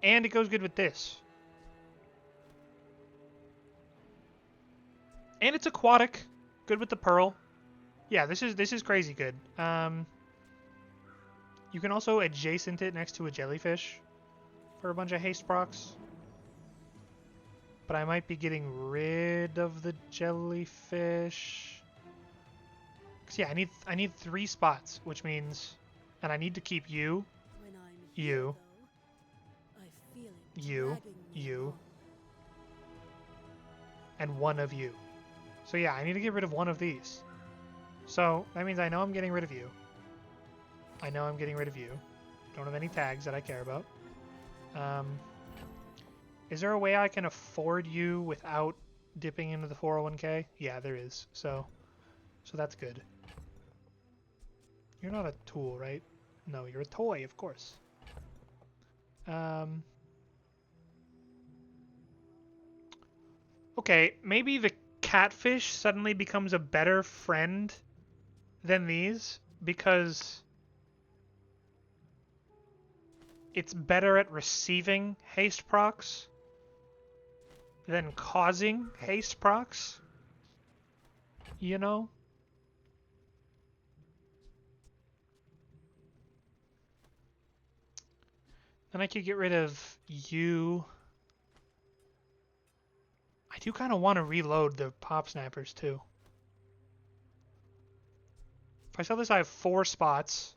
And it goes good with this. And it's aquatic. Good with the pearl. Yeah, this is crazy good. You can also adjacent it next to a jellyfish for a bunch of haste procs. But I might be getting rid of the jellyfish. 'Cause yeah, I need 3 spots, which means, and I need to keep you, When I'm You. here, though, I feel it You. dragging me You. along. and one of you. So yeah, I need to get rid of one of these. So that means I know I'm getting rid of you. I know I'm getting rid of you. Don't have any tags that I care about. Is there a way I can afford you without dipping into the 401k? Yeah, there is. So that's good. You're not a tool, right? No, you're a toy, of course. Okay, maybe the catfish suddenly becomes a better friend than these because it's better at receiving haste procs than causing haste procs. You know? Then I could get rid of you. I do kind of want to reload the pop snappers too. If I sell this, I have 4 spots.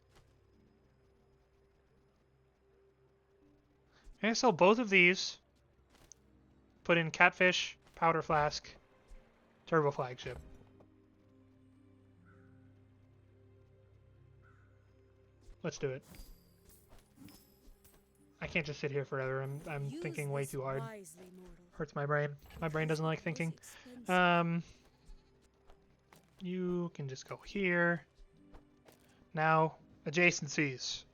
I'm gonna sell both of these. Put in catfish, powder flask, turbo flagship. Let's do it. I can't just sit here forever. I'm Use thinking way this too hard. wisely, mortal. Hurts my brain. My brain doesn't like Was thinking. expensive. You can just go here. Now, adjacencies.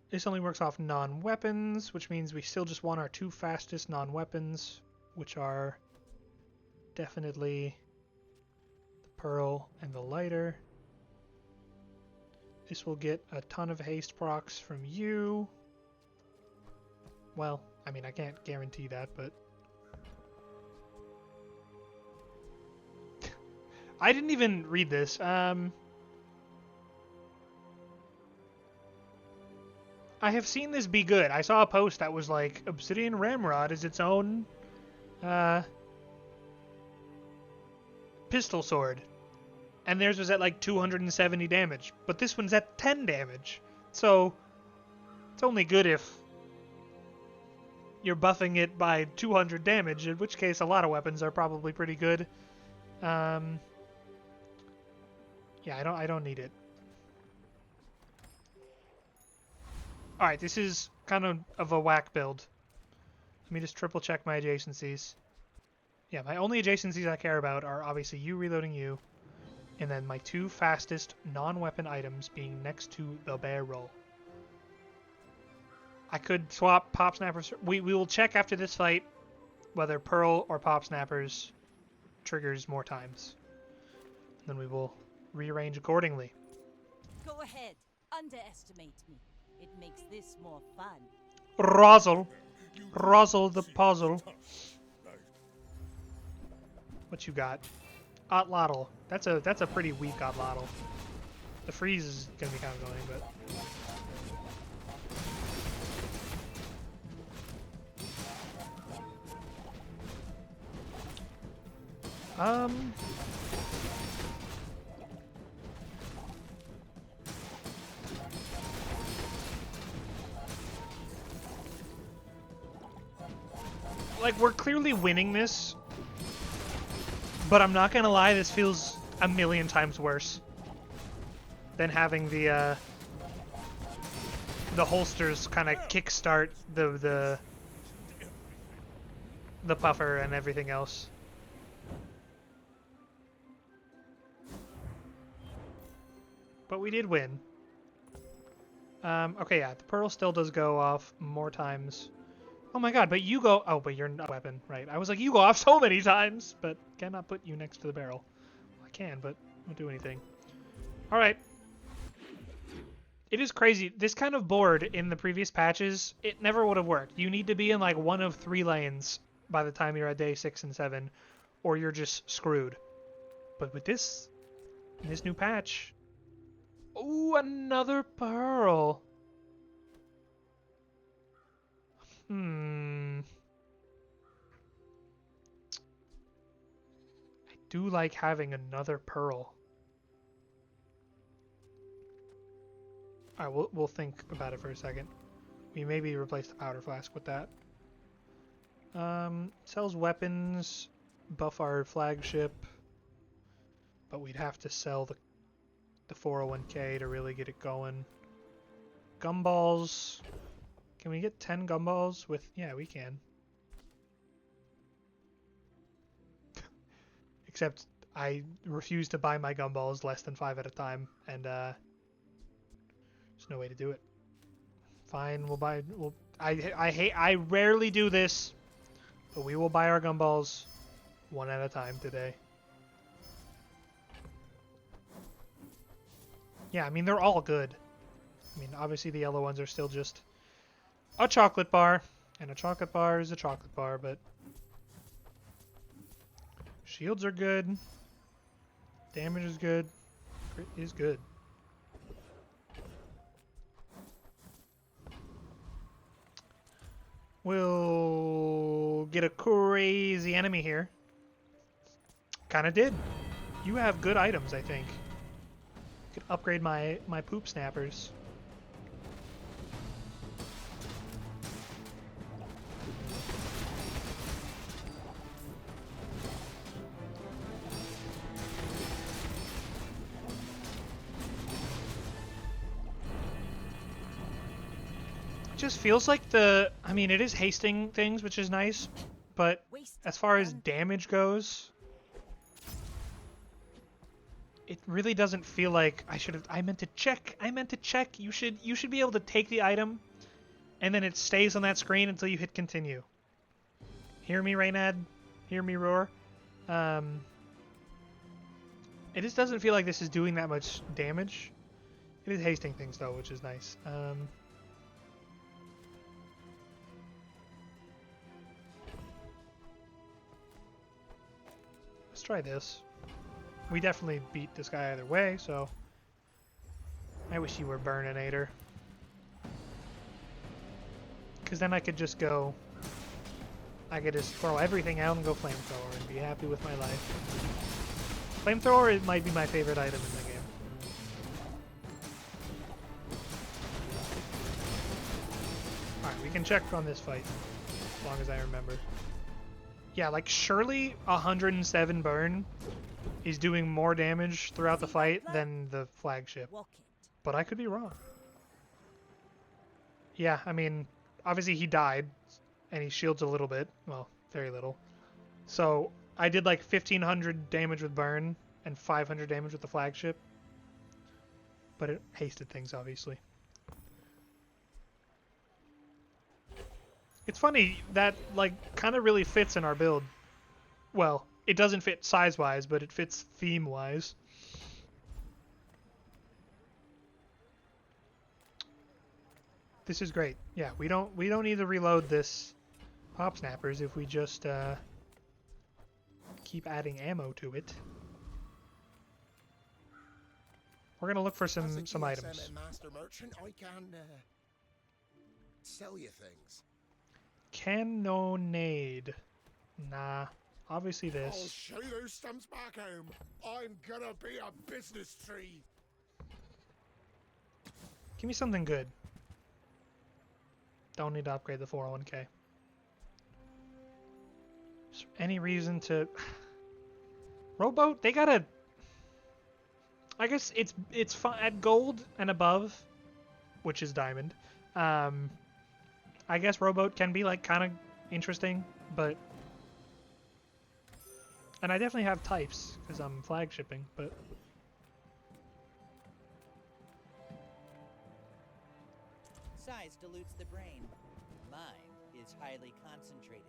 This only works off non-weapons, which means we still just want our 2 fastest non-weapons, which are definitely the pearl and the lighter. This will get a ton of haste procs from you. Well, I mean, I can't guarantee that, but... I didn't even read this. I have seen this be good. I saw a post that was like, Obsidian Ramrod is its own pistol sword. And theirs was at like 270 damage. But this one's at 10 damage. So, it's only good if you're buffing it by 200 damage, in which case a lot of weapons are probably pretty good. Yeah, I don't need it. Alright, this is kind of a whack build. Let me just triple check my adjacencies. Yeah, my only adjacencies I care about are obviously you reloading you, and then my 2 fastest non-weapon items being next to the barrel. I could swap pop snappers. We will check after this fight whether pearl or pop snappers triggers more times. Then we will rearrange accordingly. Go ahead, underestimate me. It makes this more fun. Rozzle the puzzle. What you got? Otlotl. That's a pretty weak Otlotl. The freeze is gonna be kind of annoying, but like, we're clearly winning this, but I'm not gonna lie, this feels a million times worse than having the holsters kind of kickstart the puffer and everything else. But we did win. Okay, yeah, the pearl still does go off more times. Oh my god, but you go... Oh, but you're not a weapon, right. I was like, you go off so many times, but cannot put you next to the barrel. I can, but won't do anything. Alright. It is crazy. This kind of board in the previous patches, it never would have worked. You need to be in like one of 3 lanes by the time you're at day 6 and 7, or you're just screwed. But with this, in this new patch... Ooh, another pearl. I do like having another pearl. Alright, we'll think about it for a second. We maybe replace the powder flask with that. Sells weapons, buff our flagship, but we'd have to sell the 401k to really get it going. Gumballs. Can we get 10 gumballs with... Yeah, we can. Except I refuse to buy my gumballs less than 5 at a time, and there's no way to do it. Fine, we'll buy... I rarely do this, but we will buy our gumballs 1 at a time today. Yeah, I mean, they're all good. I mean, obviously the yellow ones are still just a chocolate bar, and a chocolate bar is a chocolate bar, but shields are good, damage is good, crit is good. We'll get a crazy enemy here. Kinda did. You have good items, I think. Could upgrade my poop snappers. It just feels like I mean, it is hasting things, which is nice, but as far as damage goes, it really doesn't feel like I meant to check. You should be able to take the item and then it stays on that screen until you hit continue. Hear me, Reynad? Hear me roar? It just doesn't feel like this is doing that much damage. It is hasting things though, which is nice. Let's try this. We definitely beat this guy either way, so I wish you were Burninator. Because then I could just go... I could just throw everything out and go flamethrower and be happy with my life. Flamethrower might be my favorite item in the game. Alright, we can check on this fight, as long as I remember. Yeah, like surely 107 burn is doing more damage throughout the fight than the flagship. But I could be wrong. Yeah, I mean, obviously he died, and he shields a little bit. Well, very little. So, I did like 1500 damage with burn, and 500 damage with the flagship. But it hasted things, obviously. It's funny, that, like, kind of really fits in our build. Well, it doesn't fit size-wise, but it fits theme-wise. This is great. Yeah, we don't need to reload this pop snappers if we just keep adding ammo to it. We're gonna look for some items. Master merchant, I can sell you things. Cannonade. Nah. Obviously I'll this. show you those stumps back home. I'm gonna be a business tree. Give me something good. Don't need to upgrade the 401k. Is there any reason to... Rowboat, they gotta... I guess it's fine at gold and above, which is diamond. I guess rowboat can be like kind of interesting, but... And I definitely have types, because I'm flag shipping, but... Size dilutes the brain. Mine is highly concentrated.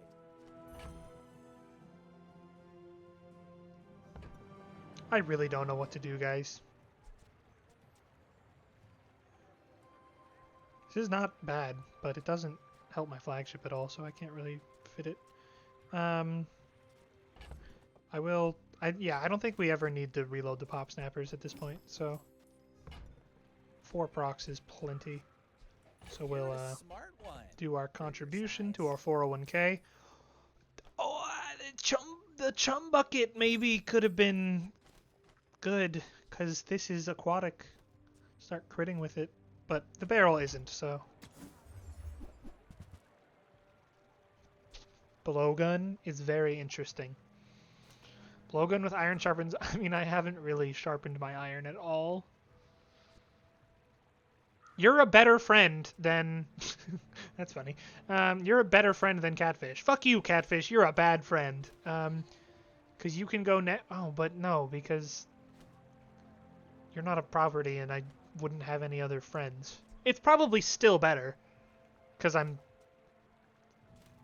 I really don't know what to do, guys. This is not bad, but it doesn't help my flagship at all, so I can't really fit it. Yeah, I don't think we ever need to reload the pop snappers at this point, so 4 procs is plenty. So we'll do our contribution to our 401k. Oh, the chum bucket maybe could have been good, because this is aquatic. Start critting with it, but the barrel isn't, so. Blowgun is very interesting. Blowgun with iron sharpens. I mean, I haven't really sharpened my iron at all. You're a better friend than... That's funny. You're a better friend than Catfish. Fuck you, Catfish. You're a bad friend. Because you can go Oh, but no, because... You're not a property and I wouldn't have any other friends. It's probably still better. Because I'm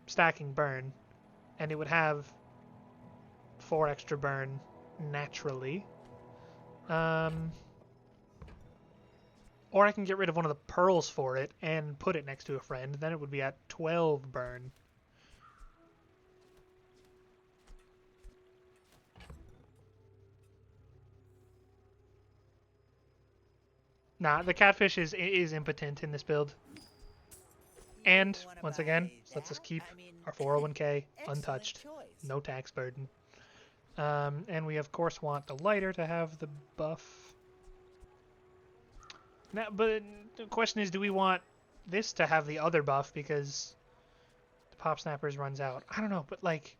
stacking burn. And it would have 4 extra burn naturally. Or I can get rid of one of the pearls for it and put it next to a friend. Then it would be at 12 burn. Nah, the Catfish is impotent in this build. And, once again, lets us keep our 401k untouched. No tax burden. And we, of course, want the lighter to have the buff. Now, but the question is, do we want this to have the other buff because the Pop Snappers runs out? I don't know, but, like...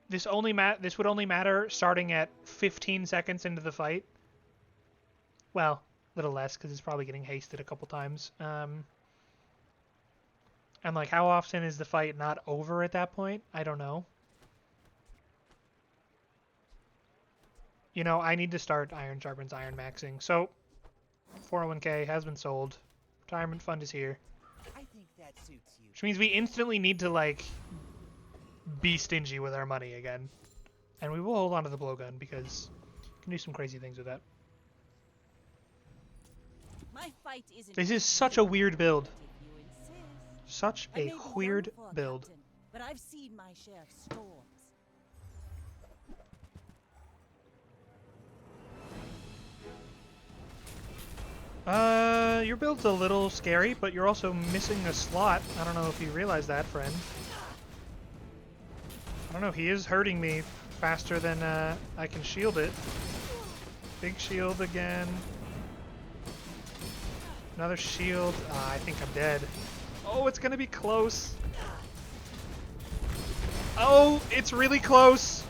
This would only matter starting at 15 seconds into the fight. Well, a little less, because it's probably getting hasted a couple times. And, like, how often is the fight not over at that point? I don't know. You know, I need to start Iron Sharpens Iron maxing. So, 401k has been sold. Retirement fund is here. I think that suits you. Which means we instantly need to, like, be stingy with our money again. And we will hold on to the blowgun because we can do some crazy things with that. My fight isn't This is such a weird build. if you insist. Such I may a be young weird for a build. captain, but I've seen my share of storms. Your build's a little scary, but you're also missing a slot. I don't know if you realize that, friend. I don't know, he is hurting me faster than I can shield it. Big shield again. Another shield. I think I'm dead. Oh, it's gonna be close. Oh, it's really close.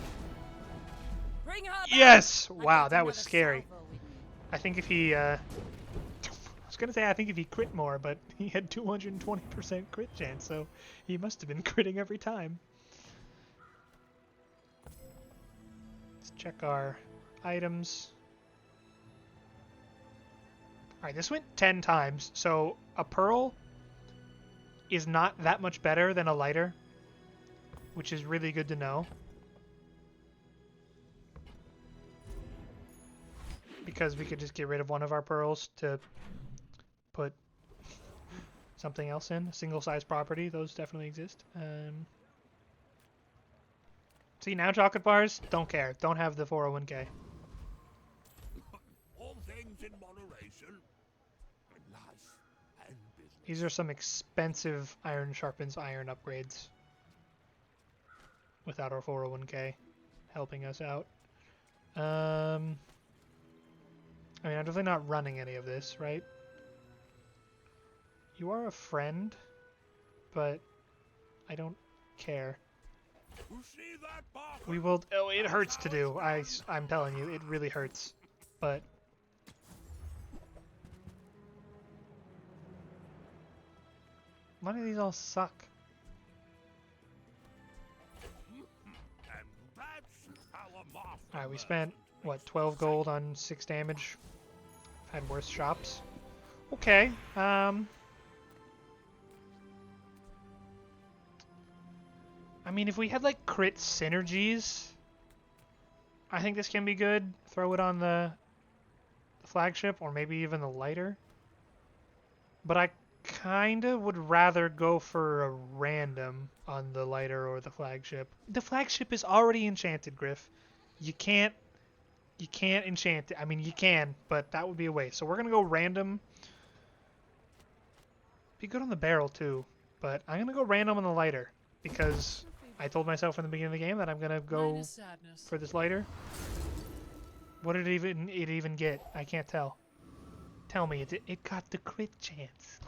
Bring her back. Yes! I've Wow, got that was another scary. salvo with me. I think if he, I was gonna say I think if he crit more, but he had 220% crit chance, so he must have been critting every time. Let's check our items. Alright, this went 10 times, so a pearl is not that much better than a lighter, which is really good to know. Because we could just get rid of one of our pearls to put something else in. A single-size property, those definitely exist. See, now chocolate bars, don't care. Don't have the 401k. All things in moderation. Life and business. These are some expensive Iron Sharpens Iron upgrades. Without our 401k helping us out. I mean, I'm definitely not running any of this, right? You are a friend. but I don't care. You see that, Bob? We will. Oh, it hurts to do. I'm telling you, it really hurts. But why do these all suck? And that's how a moth All right, we spent what 12 gold on 6 damage. Had worse shops. Okay. I mean, if we had like crit synergies, I think this can be good. Throw it on the flagship, or maybe even the lighter. But I kind of would rather go for a random on the lighter or the flagship. The flagship is already enchanted, Griff. You can't enchant it. I mean, you can, but that would be a waste. So we're gonna go random. Be good on the barrel too, but I'm gonna go random on the lighter because I told myself in the beginning of the game that I'm gonna go for this lighter. What did it even get? I can't tell. Tell me, it got the crit chance.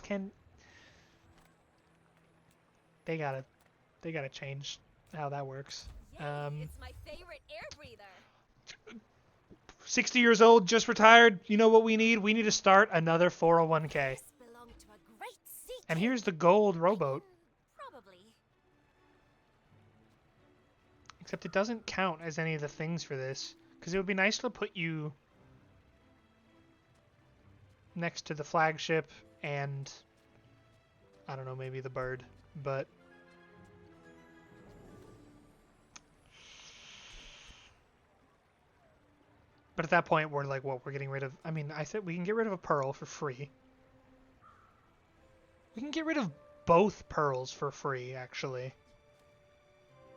They gotta change how that works. It's my favorite air breather. 60 years old, just retired. You know what we need? We need to start another 401k. This belonged to a great sea And king. here's the gold rowboat. Probably. Except it doesn't count as any of the things for this. Because it would be nice to put you next to the flagship and, I don't know, maybe the bird. But at that point, we're like, what? We're getting rid of... I mean, I said we can get rid of a pearl for free. We can get rid of both pearls for free, actually.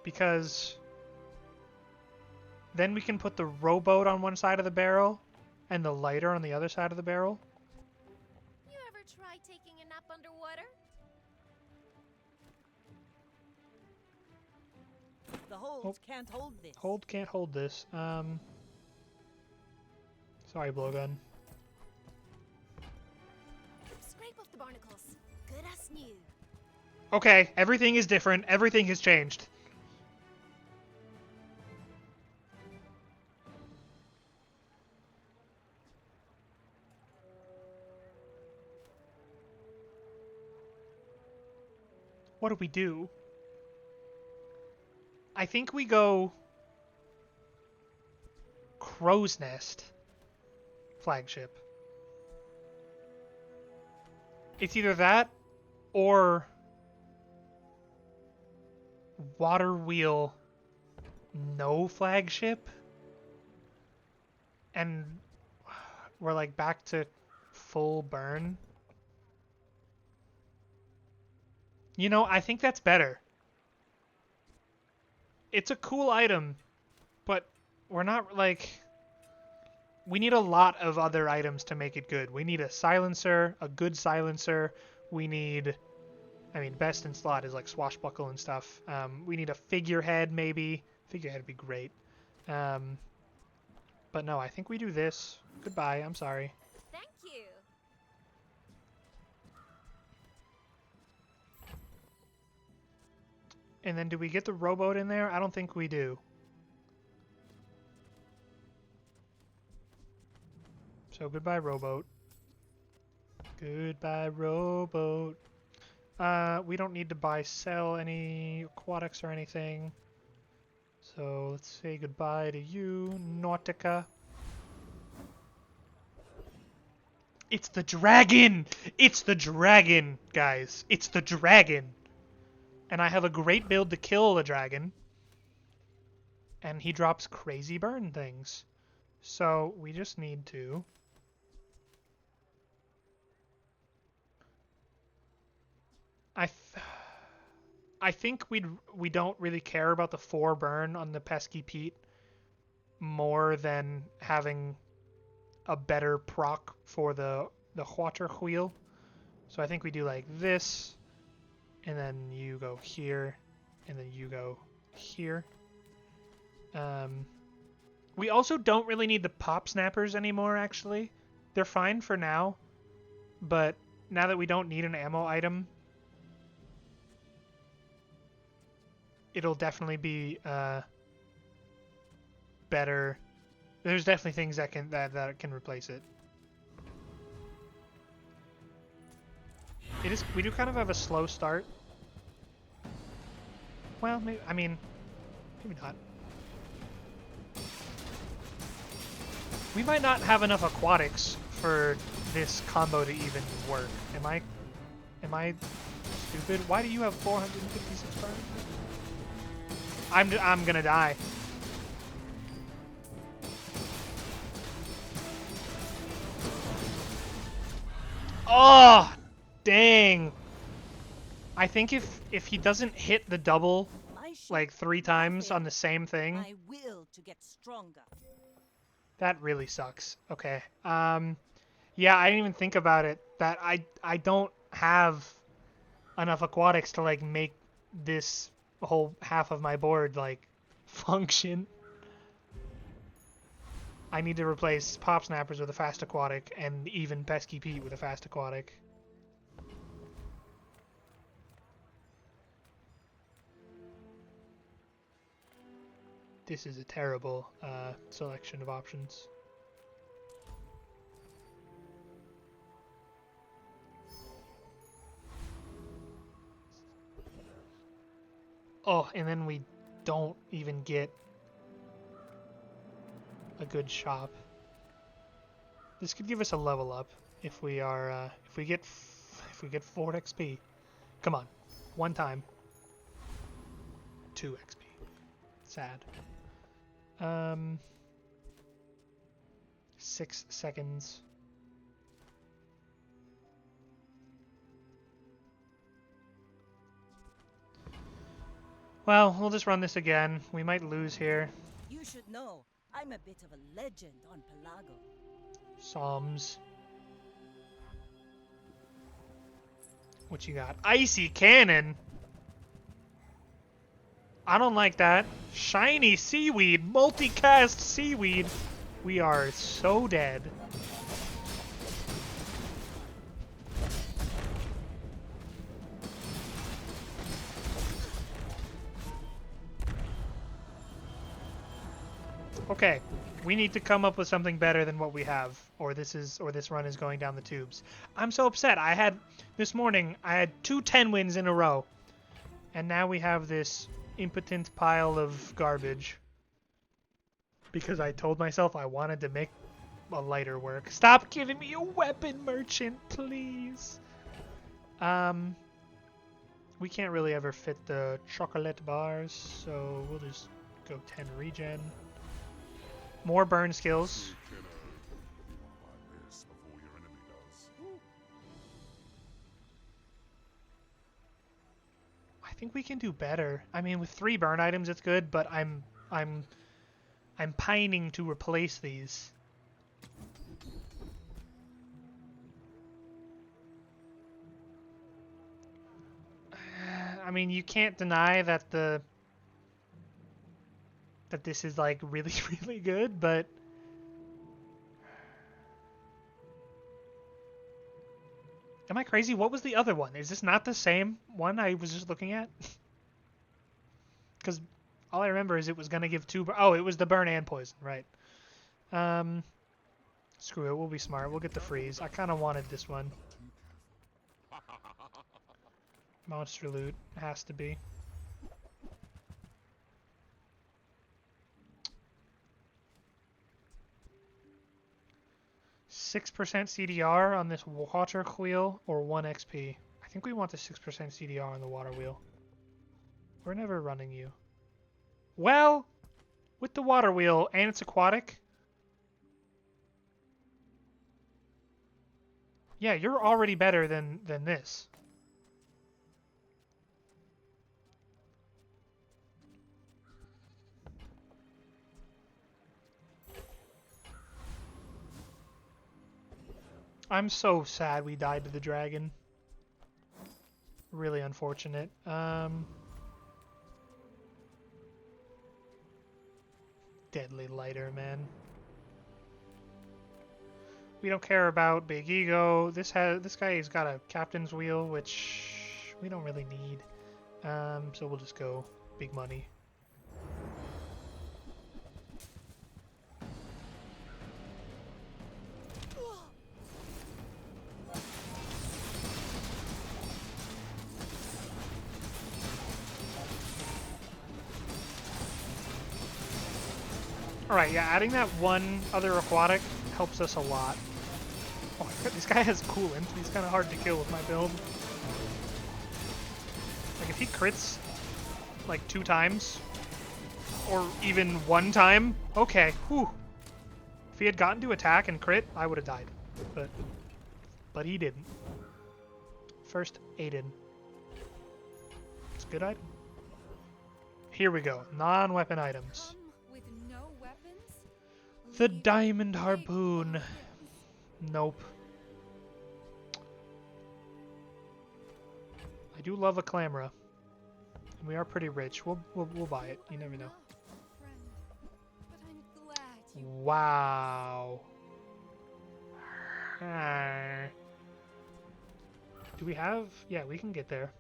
Because then we can put the rowboat on one side of the barrel and the lighter on the other side of the barrel. You ever try taking a nap underwater? The holds can't hold this. Hold can't hold this. Sorry, blowgun. Scrape off the barnacles. Good as new. Okay, everything is different. Everything has changed. What do we do? I think we go Crow's Nest flagship. It's either that or Water Wheel no flagship. And we're like back to full burn. You know, I think that's better. It's a cool item, but we're not like... We need a lot of other items to make it good. We need a silencer, a good silencer. We need... I mean, best in slot is like swashbuckle and stuff. We need a figurehead, maybe. Figurehead would be great. But no, I think we do this. Goodbye, I'm sorry. Thank you. And then do we get the rowboat in there? I don't think we do. So goodbye, rowboat. Goodbye, rowboat. We don't need to sell any aquatics or anything. So let's say goodbye to you, Nautica. It's the dragon! It's the dragon, guys. It's the dragon. And I have a great build to kill the dragon. And he drops crazy burn things. So we just need to... I think we don't really care about the 4 burn on the pesky Pete more than having a better proc for the water wheel. So I think we do like this, and then you go here, and then you go here. We also don't really need the pop snappers anymore, actually. They're fine for now, but now that we don't need an ammo item, it'll definitely be better. There's definitely things that can replace it. We do kind of have a slow start. Well, maybe, I mean, maybe not. We might not have enough aquatics for this combo to even work. Am I stupid? Why do you have 456 burn? I'm gonna die. Oh, dang. I think if he doesn't hit the double My ship, like 3 times on the same thing, my will to get stronger. that really sucks. Okay. Yeah, I didn't even think about it. That I don't have enough aquatics to like make this whole half of my board like function. I need to replace Pop Snappers with a fast aquatic and even Pesky Pete with a fast aquatic. This is a terrible selection of options. Oh, and then we don't even get a good shop. This could give us a level up if we are if we get 4 XP. Come on, 1 time. 2 XP. Sad. 6 seconds. Well, we'll just run this again. We might lose here. You should know, I'm a bit of a legend on Pelago. Psalms. What you got? Icy Cannon! I don't like that. Shiny Seaweed! Multicast Seaweed! We are so dead. Okay, we need to come up with something better than what we have, or this run is going down the tubes. I'm so upset. This morning I had 2 10 wins in a row, and now we have this impotent pile of garbage because I told myself I wanted to make a lighter work. Stop giving me a weapon, merchant, please. We can't really ever fit the chocolate bars, so we'll just go 10 regen. More burn skills. You want to buy this before your enemy does. I think we can do better. I mean, with 3 burn items, it's good, but I'm pining to replace these. I mean, you can't deny that this is like really, really good, but am I crazy? What was the other one? Is this not the same one I was just looking at? Because all I remember is it was gonna give 2. Oh, it was the burn and poison, right? Screw it. We'll be smart. We'll get the freeze. I kind of wanted this one. Monster loot has to be. 6% CDR on this water wheel or 1 XP. I think we want the 6% CDR on the water wheel. We're never running you. Well, with the water wheel and it's aquatic. Yeah, you're already better than this. I'm so sad we died to the dragon. Really unfortunate. Deadly lighter, man. We don't care about big ego. This guy's got a captain's wheel, which we don't really need. So we'll just go big money. Alright, yeah, adding that one other aquatic helps us a lot. Oh, this guy has coolant. He's kind of hard to kill with my build. Like, if he crits, like, 2 times, or even 1 time, okay, whew. If he had gotten to attack and crit, I would have died. But he didn't. First, Aiden. It's a good item. Here we go. Non-weapon items. Come with no weapons? The Leave diamond big harpoon. weapons. Nope. I do love a clamora. And we are pretty rich. We'll buy it. You never know. Friend, but I'm glad you Wow. Do we have? Yeah, we can get there.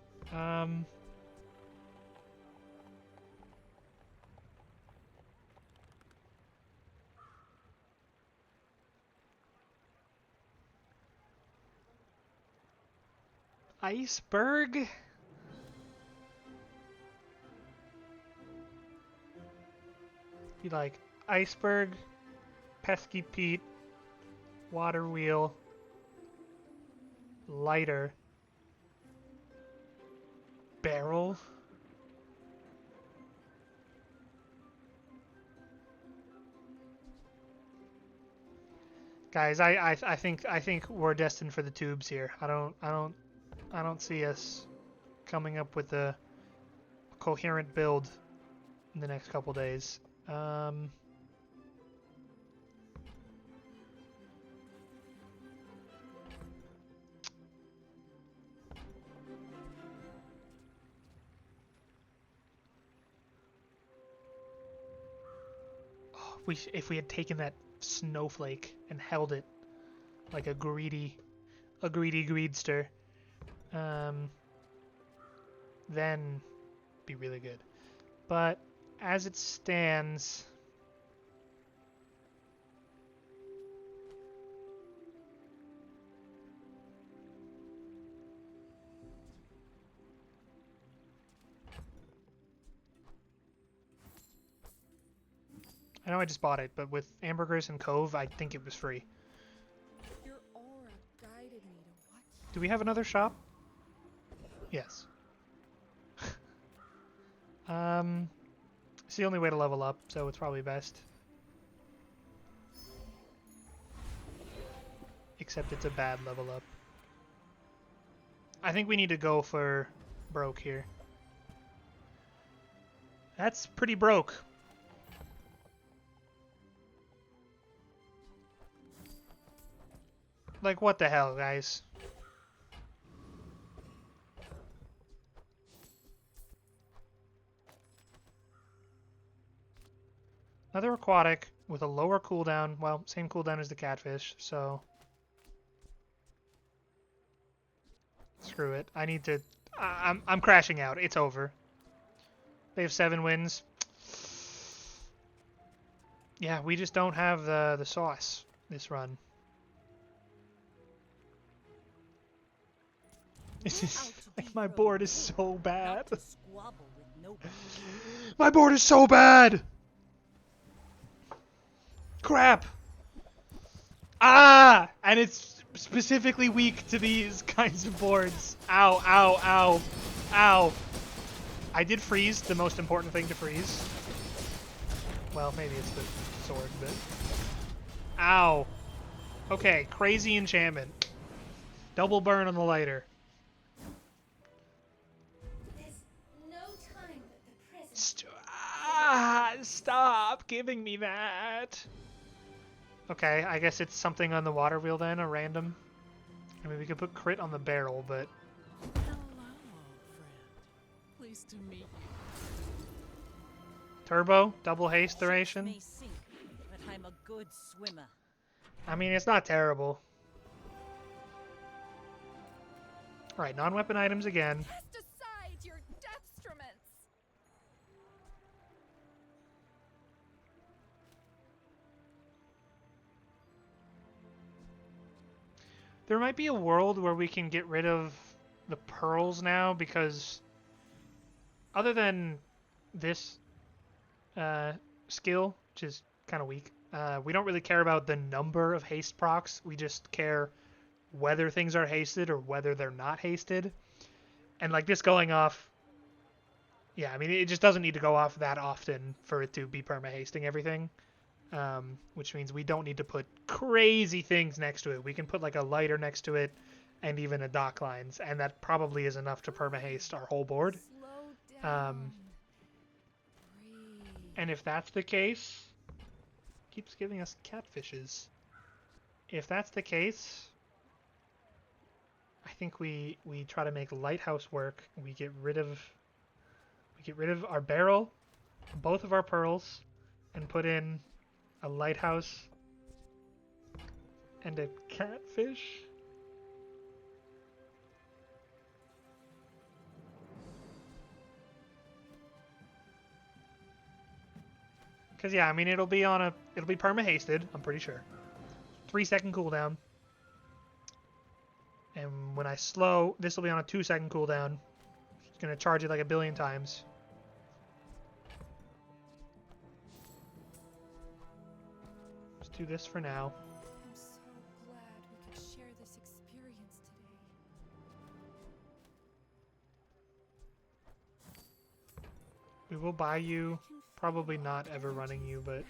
Iceberg? Be like iceberg, pesky Pete, water wheel, lighter, barrel. Guys, I think we're destined for the tubes here. I don't see us coming up with a coherent build in the next couple days. If we had taken that snowflake and held it like a greedy greedster, then be really good. But as it stands, I know I just bought it, but with Hamburgers and Cove, I think it was free. Your aura guided me to what? Do we have another shop? Yes. It's the only way to level up, so it's probably best. Except it's a bad level up. I think we need to go for broke here. That's pretty broke. Like, what the hell, guys? Another aquatic with a lower cooldown. Well, same cooldown as the catfish, so... Screw it. I need to... I'm crashing out. It's over. They have 7 wins. Yeah, we just don't have the sauce this run. This is... Like, my board is so bad. Not to squabble with nobody. My board is so bad! Crap! Ah! And it's specifically weak to these kinds of boards. Ow, ow, ow. Ow. I did freeze, the most important thing to freeze. Well, maybe it's the sword, but... Ow. Okay, crazy enchantment. Double burn on the lighter. Stop giving me that. Okay, I guess it's something on the water wheel then, a random. I mean, we could put crit on the barrel, but... Hello, friend. Pleased to meet you. Turbo? Double haste Ships duration? may sink, but I'm a good swimmer. I mean, it's not terrible. Alright, non-weapon items again. Cast aside your deathstruments. There might be a world where we can get rid of the pearls now, because other than this skill, which is kind of weak, we don't really care about the number of haste procs. We just care whether things are hasted or whether they're not hasted. And like this going off, yeah, I mean, it just doesn't need to go off that often for it to be perma-hasting everything. Which means we don't need to put crazy things next to it. We can put like a lighter next to it and even a dock lines, and that probably is enough to perma-haste our whole board. Slow down. Breathe. And if that's the case, keeps giving us catfishes. If that's the case, I think we try to make lighthouse work. We get rid of our barrel, both of our pearls, and put in a lighthouse and a catfish. Cause yeah, I mean it'll be perma hasted, I'm pretty sure. 3-second cooldown. And when I slow, this will be on a 2-second cooldown. It's gonna charge it like a billion times. Let's do this for now. I'm so glad we could share this experience today. We will buy you. Probably not ever running you, but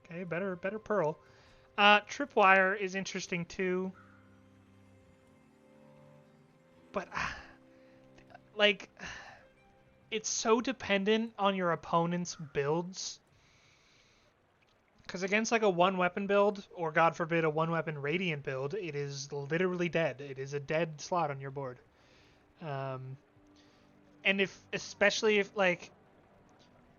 okay, better pearl. Tripwire is interesting too. But like it's so dependent on your opponent's builds. Because against like a one weapon build, or God forbid a one weapon radiant build, it is literally dead. It is a dead slot on your board. And especially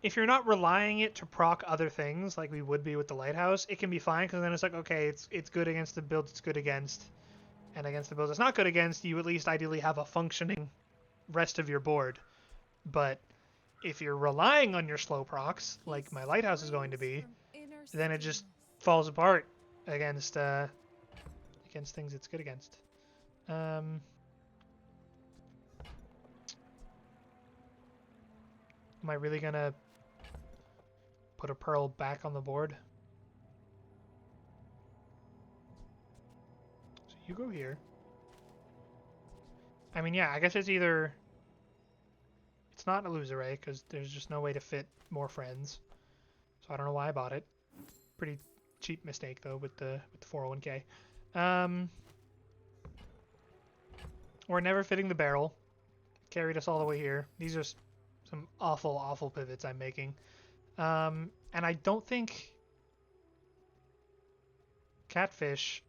if you're not relying it to proc other things like we would be with the lighthouse, it can be fine, because then it's like, okay, it's good against the builds it's good against, and against the builds it's not good against, you at least ideally have a functioning rest of your board. But if you're relying on your slow procs, like my lighthouse is going to be, then it just falls apart against things it's good against. Am I really gonna put a pearl back on the board? So you go here. I mean, yeah, I guess it's either... It's not an illusory, because there's just no way to fit more friends. So I don't know why I bought it. Pretty cheap mistake, though, with the 401k. We're never fitting the barrel. Carried us all the way here. These are some awful, awful pivots I'm making. And I don't think catfish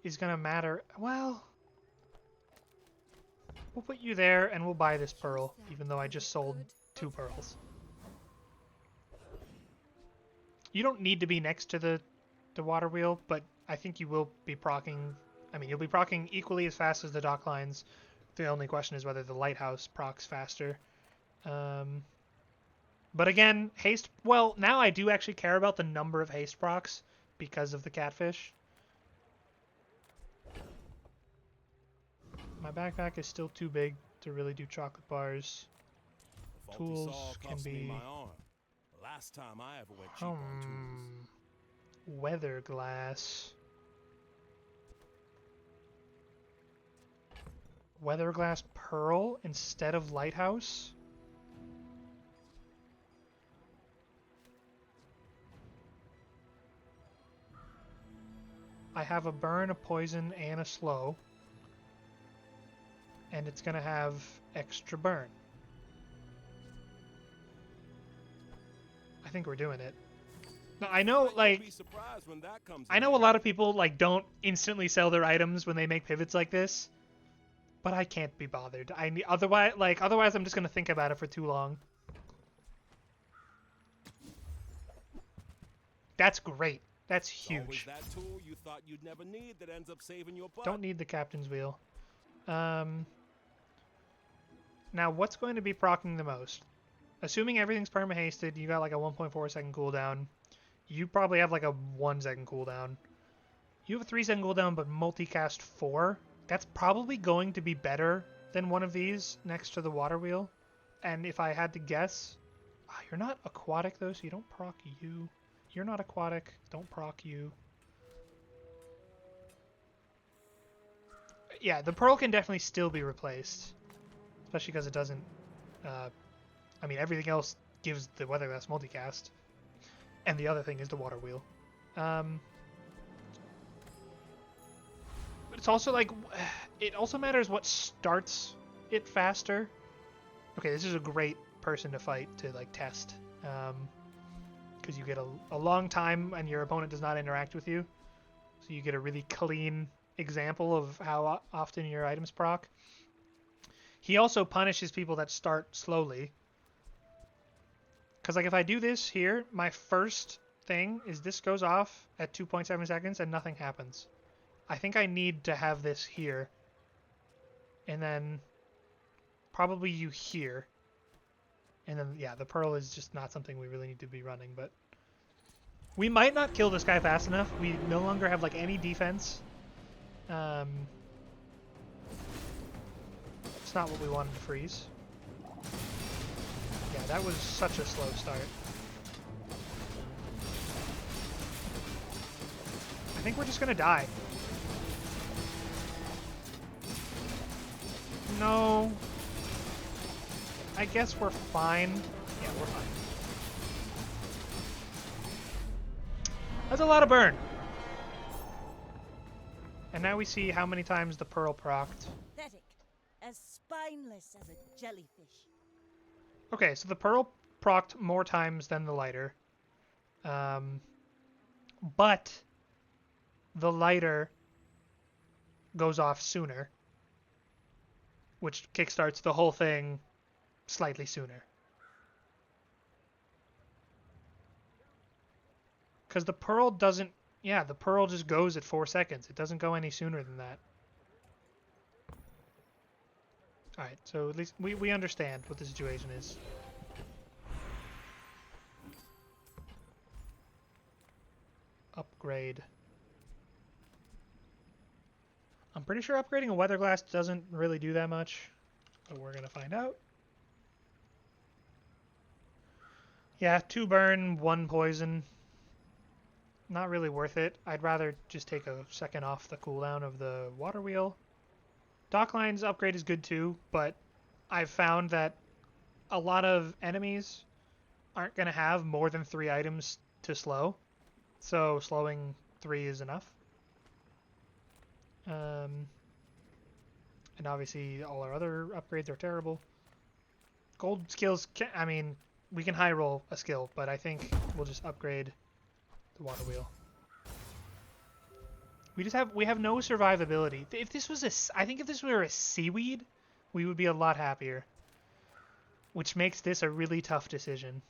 is gonna matter. Well, we'll put you there and we'll buy this pearl, even though I just sold 2 pearls. You don't need to be next to the water wheel, but I think you will be proccing. I mean, you'll be proccing equally as fast as the dock lines. The only question is whether the lighthouse procs faster. But again, haste... Well, now I do actually care about the number of haste procs because of the catfish. My backpack is still too big to really do chocolate bars. Tools can be... Last time I ever went cheap on tools. Weather glass. Weather glass pearl instead of lighthouse? I have a burn, a poison, and a slow. And it's gonna have extra burn. I think we're doing it. Now, I know, like, I know a lot of people, like, don't instantly sell their items when they make pivots like this. But I can't be bothered. Otherwise I'm just gonna think about it for too long. That's great. That's huge. That tool you thought you'd never need that ends up saving your butt. Don't need the captain's wheel. Now, what's going to be proccing the most? Assuming everything's perma-hasted, you got like a 1.4 second cooldown. You probably have like a 1-second cooldown. You have a 3-second cooldown, but multicast 4. That's probably going to be better than one of these next to the water wheel. And if I had to guess, you're not aquatic though, so you don't proc you. You're not aquatic, don't proc you. Yeah, the pearl can definitely still be replaced, especially because it doesn't. I mean, everything else gives the weather glass multicast, and the other thing is the water wheel. But it's also like, it also matters what starts it faster. Okay, this is a great person to fight to like test, because you get a long time and your opponent does not interact with you, so you get a really clean example of how often your items proc. He also punishes people that start slowly. Because like if I do this here, my first thing is this goes off at 2.7 seconds and nothing happens. I think I need to have this here. And then probably you here. And then, yeah, the pearl is just not something we really need to be running, but we might not kill this guy fast enough. We no longer have like any defense. It's not what we wanted to freeze. Yeah, that was such a slow start. I think we're just gonna die. No. I guess we're fine. Yeah, we're fine. That's a lot of burn. And now we see how many times the pearl procced. Pathetic. As spineless as a jellyfish. Okay, so the pearl procced more times than the lighter. But the lighter goes off sooner, which kickstarts the whole thing slightly sooner. Because the pearl doesn't... Yeah, the pearl just goes at 4 seconds. It doesn't go any sooner than that. Alright, so at least we understand what the situation is. Upgrade. I'm pretty sure upgrading a weather glass doesn't really do that much, but we're gonna find out. Yeah, 2 burn, 1 poison. Not really worth it. I'd rather just take a second off the cooldown of the water wheel. Dockline's upgrade is good too, but I've found that a lot of enemies aren't going to have more than 3 items to slow, so slowing 3 is enough. And obviously all our other upgrades are terrible. Gold skills, I mean, we can high roll a skill, but I think we'll just upgrade the water wheel. We have no survivability. If this was I think if this were a seaweed, we would be a lot happier. Which makes this a really tough decision.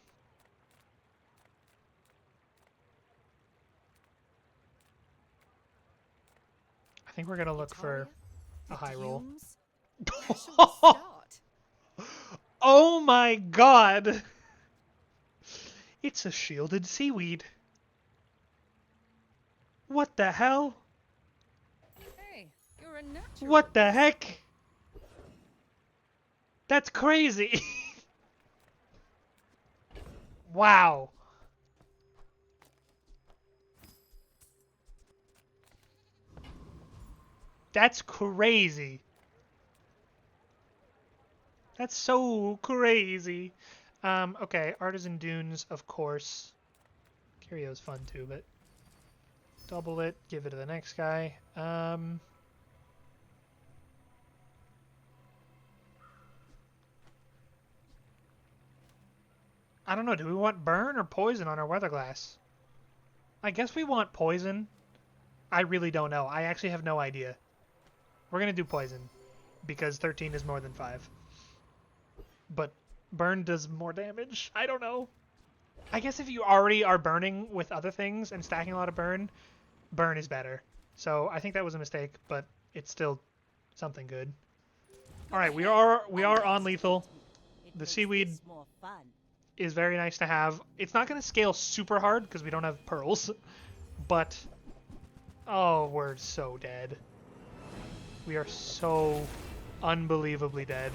I think we're gonna look for a high roll. Oh my god! It's a shielded seaweed. What the hell? Hey, you're a natural. What the heck? That's crazy. Wow. That's crazy. That's so crazy. Okay, Artisan Dunes, of course. Curio's fun too, but double it, give it to the next guy. I don't know, do we want burn or poison on our weather glass? I guess we want poison. I really don't know. I actually have no idea. We're gonna do poison, because 13 is more than 5. But burn does more damage. I don't know. I guess if you already are burning with other things and stacking a lot of burn, burn is better. So I think that was a mistake, but it's still something good. All right, we are on lethal. The seaweed More fun. is very nice to have. It's not going to scale super hard because we don't have pearls, but oh, we're so dead. We are so unbelievably dead.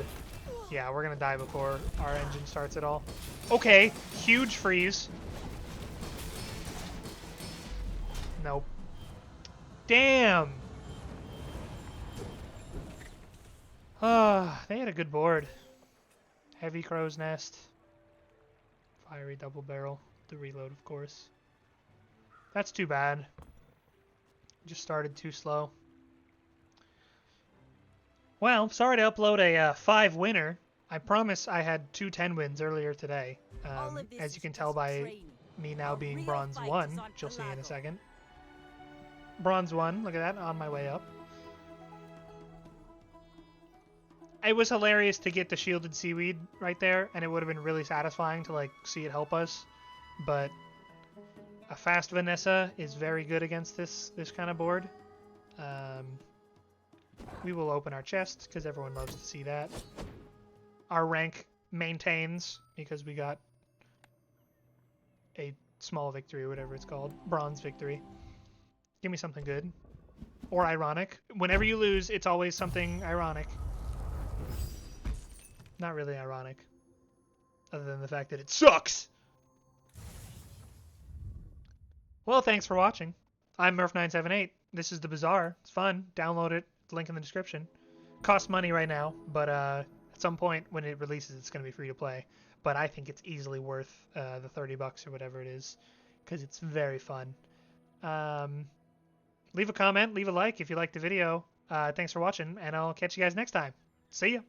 Yeah, we're going to die before our engine starts at all. Okay, huge freeze. Nope. Damn! They had a good board. Heavy crow's nest. Fiery double barrel. The reload, of course. That's too bad. Just started too slow. Well, sorry to upload a 5 winner. I promise I had 2 10 wins earlier today. All of this As you is can tell just by training. me now A being real bronze fight 1, is on which you'll see in a Pelago. second. Bronze 1, look at that, on my way up. It was hilarious to get the shielded seaweed right there, and it would have been really satisfying to like see it help us. But a fast Vanessa is very good against this kind of board. We will open our chest because everyone loves to see that. Our rank maintains because we got a small victory, whatever it's called, bronze victory. Give me something good or ironic. Whenever you lose, it's always something ironic. Not really ironic, other than the fact that it sucks. Well, thanks for watching. I'm Murph978. This is the Bazaar. It's fun. Download it. Link in the description. Costs money right now, but at some point when it releases, it's going to be free to play. But I think it's easily worth the $30 or whatever it is, because it's very fun. Leave a comment, leave a like if you liked the video. Thanks for watching, and I'll catch you guys next time. See ya.